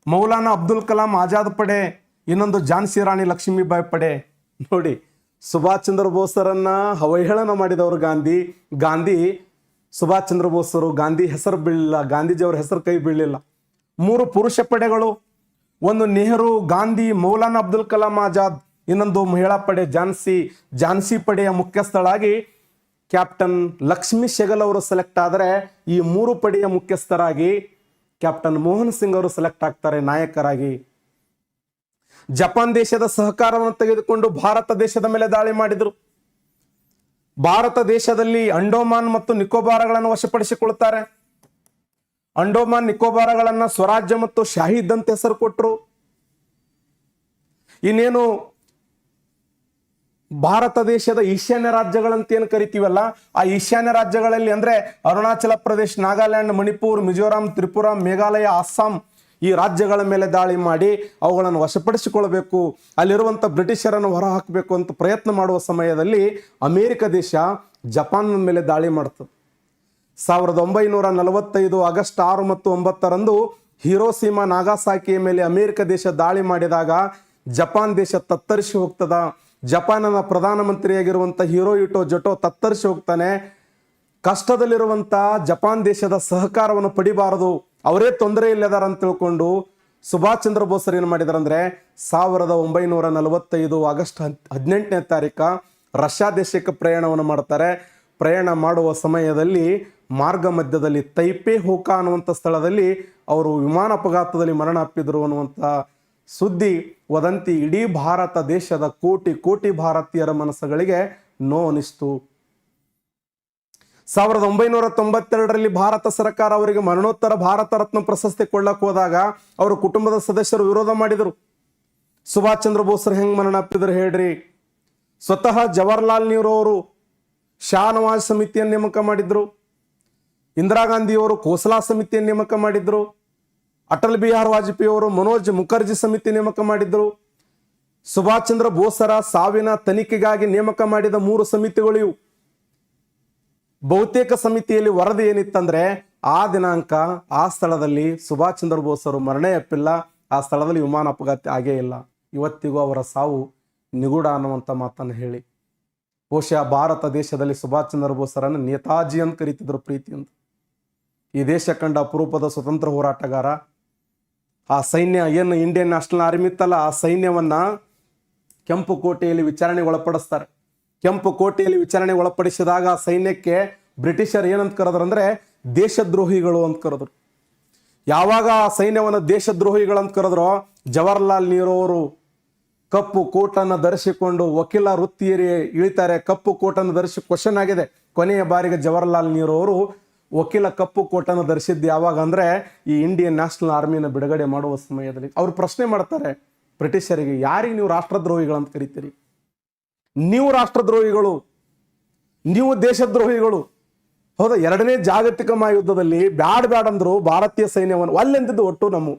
ಮೌಲಾನಾ ಅಬ್ದುಲ್ ಕಲಾಂ ಆಜಾದ್ ಪಡೆ, ಇನ್ನೊಂದು ಝಾನ್ಸಿ ರಾಣಿ ಲಕ್ಷ್ಮೀಬಾಯಿ ಪಡೆ. ನೋಡಿ, ಸುಭಾಷ್ ಚಂದ್ರ ಬೋಸರನ್ನ ಅವಹೇಳನ ಮಾಡಿದವರು ಗಾಂಧಿ. ಗಾಂಧಿ ಸುಭಾಷ್ ಚಂದ್ರ ಬೋಸರು ಗಾಂಧಿ ಹೆಸರು ಬೀಳಲಿಲ್ಲ, ಗಾಂಧೀಜಿಯವರ ಹೆಸರು ಕೈ ಬೀಳಲಿಲ್ಲ. 3 ಪುರುಷ ಪಡೆಗಳು, ಒಂದು ನೆಹರು, ಗಾಂಧಿ, ಮೌಲಾನಾ ಅಬ್ದುಲ್ ಕಲಾಂ ಆಜಾದ್, ಇನ್ನೊಂದು ಮಹಿಳಾ ಪಡೆ ಝಾನ್ಸಿ ಪಡೆಯ ಮುಖ್ಯಸ್ಥಳಾಗಿ ಕ್ಯಾಪ್ಟನ್ ಲಕ್ಷ್ಮೀ ಸೆಗಲ್ ಅವರು ಸೆಲೆಕ್ಟ್ ಆದರೆ, ಈ 3 ಪಡೆಯ ಮುಖ್ಯಸ್ಥರಾಗಿ ಕ್ಯಾಪ್ಟನ್ ಮೋಹನ್ ಸಿಂಗ್ ಅವರು ಸೆಲೆಕ್ಟ್ ಆಗ್ತಾರೆ ನಾಯಕರಾಗಿ. ಜಪಾನ್ ದೇಶದ ಸಹಕಾರವನ್ನು ತೆಗೆದುಕೊಂಡು ಭಾರತ ದೇಶದ ಮೇಲೆ ದಾಳಿ ಮಾಡಿದರು. ಭಾರತ ದೇಶದಲ್ಲಿ ಅಂಡೋಮಾನ್ ಮತ್ತು ನಿಕೋಬಾರಗಳನ್ನು ವಶಪಡಿಸಿಕೊಳ್ತಾರೆ. ಅಂಡೋಮಾನ್ ನಿಕೋಬಾರಗಳನ್ನ ಸ್ವರಾಜ್ಯ ಮತ್ತು ಶಾಹಿದ್ ಅಂತ ಹೆಸರು ಕೊಟ್ಟರು. ಇನ್ನೇನು ಭಾರತ ದೇಶದ ಈಶಾನ್ಯ ರಾಜ್ಯಗಳಂತ ಏನು ಕರಿತೀವಲ್ಲ, ಆ ಈಶಾನ್ಯ ರಾಜ್ಯಗಳಲ್ಲಿ ಅಂದ್ರೆ ಅರುಣಾಚಲ ಪ್ರದೇಶ, ನಾಗಾಲ್ಯಾಂಡ್, ಮಣಿಪುರ್, ಮಿಜೋರಾಂ, ತ್ರಿಪುರಾ, ಮೇಘಾಲಯ, ಅಸ್ಸಾಂ, ಈ ರಾಜ್ಯಗಳ ಮೇಲೆ ದಾಳಿ ಮಾಡಿ ಅವುಗಳನ್ನು ವಶಪಡಿಸಿಕೊಳ್ಳಬೇಕು, ಅಲ್ಲಿರುವಂಥ ಬ್ರಿಟಿಷರನ್ನು ಹೊರ ಹಾಕಬೇಕು ಅಂತ ಪ್ರಯತ್ನ ಮಾಡುವ ಸಮಯದಲ್ಲಿ ಅಮೇರಿಕ ದೇಶ ಜಪಾನ್ ಮೇಲೆ ದಾಳಿ ಮಾಡ್ತದೆ. 1945 ಆಗಸ್ಟ್ 6 ಮತ್ತು 9 ಹಿರೋಶಿಮಾ, ನಾಗಾಸಾಕಿಯ ಮೇಲೆ ಅಮೇರಿಕ ದೇಶ ದಾಳಿ ಮಾಡಿದಾಗ ಜಪಾನ್ ದೇಶ ತತ್ತರಿಸಿ ಹೋಗ್ತದ. ಜಪಾನಿನ ಪ್ರಧಾನಮಂತ್ರಿಯಾಗಿರುವಂಥ ಹಿರೋಹಿಟೋ ಜೊಟೋ ತತ್ತರಿಸಿ ಹೋಗ್ತಾನೆ. ಕಷ್ಟದಲ್ಲಿರುವಂಥ ಜಪಾನ್ ದೇಶದ ಸಹಕಾರವನ್ನು ಪಡಿಬಾರದು, ಅವರೇ ತೊಂದರೆ ಇಲ್ಲದಾರ ಅಂತ ತಿಳ್ಕೊಂಡು ಸುಭಾಷ್ ಚಂದ್ರ ಬೋಸರು ಏನು ಮಾಡಿದಾರಂದ್ರೆ 1945 ಆಗಸ್ಟ್ 18 ರಷ್ಯಾ ದೇಶಕ್ಕೆ ಪ್ರಯಾಣವನ್ನು ಮಾಡ್ತಾರೆ. ಪ್ರಯಾಣ ಮಾಡುವ ಸಮಯದಲ್ಲಿ ಮಾರ್ಗ ಮಧ್ಯದಲ್ಲಿ ತೈಪೆ ಹೋಕಾ ಅನ್ನುವಂಥ ಸ್ಥಳದಲ್ಲಿ ಅವರು ವಿಮಾನ ಅಪಘಾತದಲ್ಲಿ ಮರಣ ಅಪ್ಪಿದ್ರು ಅನ್ನುವಂಥ ಸುದ್ದಿ ವದಂತಿ ಇಡೀ ಭಾರತ ದೇಶದ ಕೋಟಿ ಕೋಟಿ ಭಾರತೀಯರ ಮನಸ್ಸುಗಳಿಗೆ ನೋವಿಸ್ತು. 1992 ಭಾರತ ಸರ್ಕಾರ ಅವರಿಗೆ ಮರಣೋತ್ತರ ಭಾರತ ರತ್ನ ಪ್ರಶಸ್ತಿ ಕೊಳ್ಳಕ್ಕೆ ಹೋದಾಗ ಅವರ ಕುಟುಂಬದ ಸದಸ್ಯರು ವಿರೋಧ ಮಾಡಿದರು. ಸುಭಾಷ್ ಚಂದ್ರ ಬೋಸರು ಹೆಂಗ್ ಮರಣ ಅಪ್ಪಿದ್ರು ಹೇಳ್ರಿ? ಸ್ವತಃ ಜವಾಹರ್ಲಾಲ್ ನೆಹರು ಅವರು ಶಾ ನವಾಜ್ ಸಮಿತಿಯನ್ನು ನೇಮಕ ಮಾಡಿದ್ರು. ಇಂದಿರಾ ಗಾಂಧಿಯವರು ಖೋಸ್ಲಾ ಸಮಿತಿಯನ್ನು ನೇಮಕ ಮಾಡಿದ್ರು. ಅಟಲ್ ಬಿಹಾರಿ ವಾಜಪೇಯಿ ಅವರು ಮನೋಜ್ ಮುಖರ್ಜಿ ಸಮಿತಿ ನೇಮಕ ಮಾಡಿದ್ರು. ಸುಭಾಷ್ ಚಂದ್ರ ಬೋಸರ ಸಾವಿನ ತನಿಖೆಗಾಗಿ ನೇಮಕ ಮಾಡಿದ 3 ಸಮಿತಿಗಳು ಇವು. ಬಹುತೇಕ ಸಮಿತಿಯಲ್ಲಿ ವರದಿ ಏನಿತ್ತಂದ್ರೆ ಆ ದಿನಾಂಕ ಆ ಸ್ಥಳದಲ್ಲಿ ಸುಭಾಷ್ ಚಂದ್ರ ಬೋಸರು ಮರಣ ಅಪ್ಪಿಲ್ಲ, ಆ ಸ್ಥಳದಲ್ಲಿ ವಿಮಾನ ಅಪಘಾತ ಆಗೇ ಇಲ್ಲ. ಇವತ್ತಿಗೂ ಅವರ ಸಾವು ನಿಗೂಢ ಅನ್ನುವಂಥ ಮಾತನ್ನು ಹೇಳಿ ಬಹುಶಃ ಭಾರತ ದೇಶದಲ್ಲಿ ಸುಭಾಷ್ ಚಂದ್ರ ಬೋಸರನ್ನು ನೇತಾಜಿ ಅಂತ ಕರೀತಿದ್ರು ಪ್ರೀತಿಯಿಂದ. ಈ ದೇಶ ಕಂಡ ಅಪರೂಪದ ಸ್ವತಂತ್ರ ಹೋರಾಟಗಾರ. ಆ ಸೈನ್ಯ ಏನು ಇಂಡಿಯನ್ ನ್ಯಾಷನಲ್ ಆರ್ಮಿ ಇತ್ತಲ್ಲ, ಆ ಸೈನ್ಯವನ್ನ ಕೆಂಪು ಕೋಟೆಯಲ್ಲಿ ವಿಚಾರಣೆಗೆ ಒಳಪಡಿಸ್ತಾರೆ. ಕೆಂಪು ಕೋಟೆಯಲ್ಲಿ ವಿಚಾರಣೆಗೆ ಒಳಪಡಿಸಿದಾಗ ಆ ಸೈನ್ಯಕ್ಕೆ ಬ್ರಿಟಿಷರ್ ಏನಂತ ಕರೆದ್ರು ಅಂದ್ರೆ ದೇಶದ್ರೋಹಿಗಳು ಅಂತ ಕರೆದ್ರು. ಯಾವಾಗ ಆ ಸೈನ್ಯವನ್ನು ದೇಶದ್ರೋಹಿಗಳಂತ ಕರೆದ್ರು, ಜವಾಹರ್ಲಾಲ್ ನೆಹರು ಅವರು ಕಪ್ಪು ಕೋಟನ್ನು ಧರಿಸಿಕೊಂಡು ವಕೀಲ ವೃತ್ತಿಯರಿ ಇಳಿತಾರೆ. ಕಪ್ಪು ಕೋಟನ್ನು ಧರಿಸಿ ಕ್ವಶನ್ ಆಗಿದೆ, ಕೊನೆಯ ಬಾರಿಗೆ ಜವಾಹರ್ಲಾಲ್ ನೆಹರು ಅವರು ವಕೀಲ ಕಪ್ಪು ಕೋಟನ್ನು ಧರಿಸಿದ್ದು ಯಾವಾಗ ಅಂದ್ರೆ ಈ ಇಂಡಿಯನ್ ನ್ಯಾಷನಲ್ ಆರ್ಮಿನ ಬಿಡುಗಡೆ ಮಾಡುವ ಸಮಯದಲ್ಲಿ. ಅವ್ರು ಪ್ರಶ್ನೆ ಮಾಡ್ತಾರೆ ಬ್ರಿಟಿಷರಿಗೆ, ಯಾರಿಗೆ ನೀವು ರಾಷ್ಟ್ರದ್ರೋಹಿಗಳಂತ ಕರಿತೀರಿ? ನೀವು ರಾಷ್ಟ್ರದ್ರೋಹಿಗಳು, ನೀವು ದೇಶದ್ರೋಹಿಗಳು. ಹೌದಾ? 2ನೇ ಜಾಗತಿಕ ಮಹಾಯುದ್ಧದಲ್ಲಿ ಬ್ಯಾಡ್ ಅಂದ್ರು ಭಾರತೀಯ ಸೈನ್ಯವನ್ನು ಅಲ್ಲೆಂದಿದ್ದು ಒಟ್ಟು ನಮ್ಮ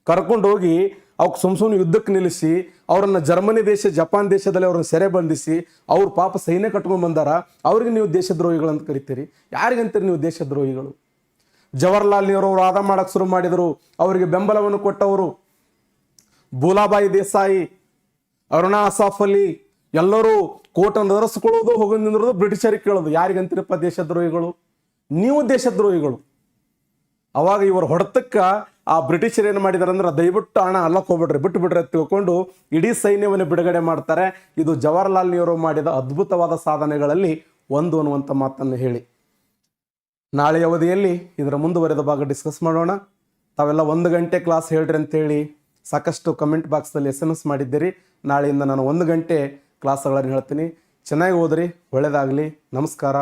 ಕರ್ಕೊಂಡು ಹೋಗಿ ಅವಕ್ಕೆ ಸುಮ್ಮನೆ ಯುದ್ಧಕ್ಕೆ ನಿಲ್ಲಿಸಿ ಅವರನ್ನು ಜರ್ಮನಿ ದೇಶ, ಜಪಾನ್ ದೇಶದಲ್ಲಿ ಅವ್ರನ್ನ ಸೆರೆ ಬಂಧಿಸಿ ಅವ್ರ ಪಾಪ ಸೈನ್ಯ ಕಟ್ಕೊಂಡು ಬಂದಾರ. ಅವ್ರಿಗೆ ನೀವು ದೇಶದ್ರೋಹಿಗಳು ಅಂತ ಕರಿತೀರಿ? ಯಾರಿಗಂತೀರಿ ನೀವು ದೇಶದ್ರೋಹಿಗಳು? ಜವಾಹರ್ಲಾಲ್ ನೆಹರು ಅವರು ವಾದ ಮಾಡಕ್ಕೆ ಶುರು ಮಾಡಿದರು. ಅವರಿಗೆ ಬೆಂಬಲವನ್ನು ಕೊಟ್ಟವರು ಭೂಲಾಬಾಯಿ ದೇಸಾಯಿ, ಅರುಣಾ ಅಸಾಫ್ ಅಲಿ ಎಲ್ಲರೂ ಕೋಟನ್ನು ಧರಿಸ್ಕೊಳ್ಳೋದು, ಹೋಗಿ ನಿಂದ್ರೋದು, ಬ್ರಿಟಿಷರಿಗೆ ಕೇಳೋದು ಯಾರಿಗಂತೀರಪ್ಪ ದೇಶದ್ರೋಹಿಗಳು? ನೀವು ದೇಶದ್ರೋಹಿಗಳು. ಅವಾಗ ಇವರು ಹೊಡೆತಕ್ಕ ಆ ಬ್ರಿಟಿಷರು ಏನು ಮಾಡಿದಾರೆ ಅಂದ್ರೆ ದಯವಿಟ್ಟು ಹಣ ಅಲ್ಲಕ್ಕೆ ಹೋಗ್ಬಿಡ್ರಿ, ಬಿಟ್ಟು ಬಿಡ್ರಿ ಅಂತ ತಿಳ್ಕೊಂಡು ಇಡೀ ಸೈನ್ಯವನ್ನು ಬಿಡುಗಡೆ ಮಾಡ್ತಾರೆ. ಇದು ಜವಾಹರ್ಲಾಲ್ ನೆಹರು ಮಾಡಿದ ಅದ್ಭುತವಾದ ಸಾಧನೆಗಳಲ್ಲಿ ಒಂದು ಅನ್ನುವಂಥ ಮಾತನ್ನು ಹೇಳಿ ನಾಳೆ ಅವಧಿಯಲ್ಲಿ ಇದರ ಮುಂದುವರೆದ ಭಾಗ ಡಿಸ್ಕಸ್ ಮಾಡೋಣ. ತಾವೆಲ್ಲ 1 ಗಂಟೆ ಕ್ಲಾಸ್ ಹೇಳ್ರಿ ಅಂತೇಳಿ ಸಾಕಷ್ಟು ಕಮೆಂಟ್ ಬಾಕ್ಸ್ದಲ್ಲಿ SMS ಮಾಡಿದ್ದೀರಿ. ನಾಳೆಯಿಂದ ನಾನು 1 ಗಂಟೆ ಕ್ಲಾಸ್ಗಳನ್ನು ಹೇಳ್ತೀನಿ. ಚೆನ್ನಾಗಿ ಓದ್ರಿ, ಒಳ್ಳೆಯದಾಗಲಿ. ನಮಸ್ಕಾರ.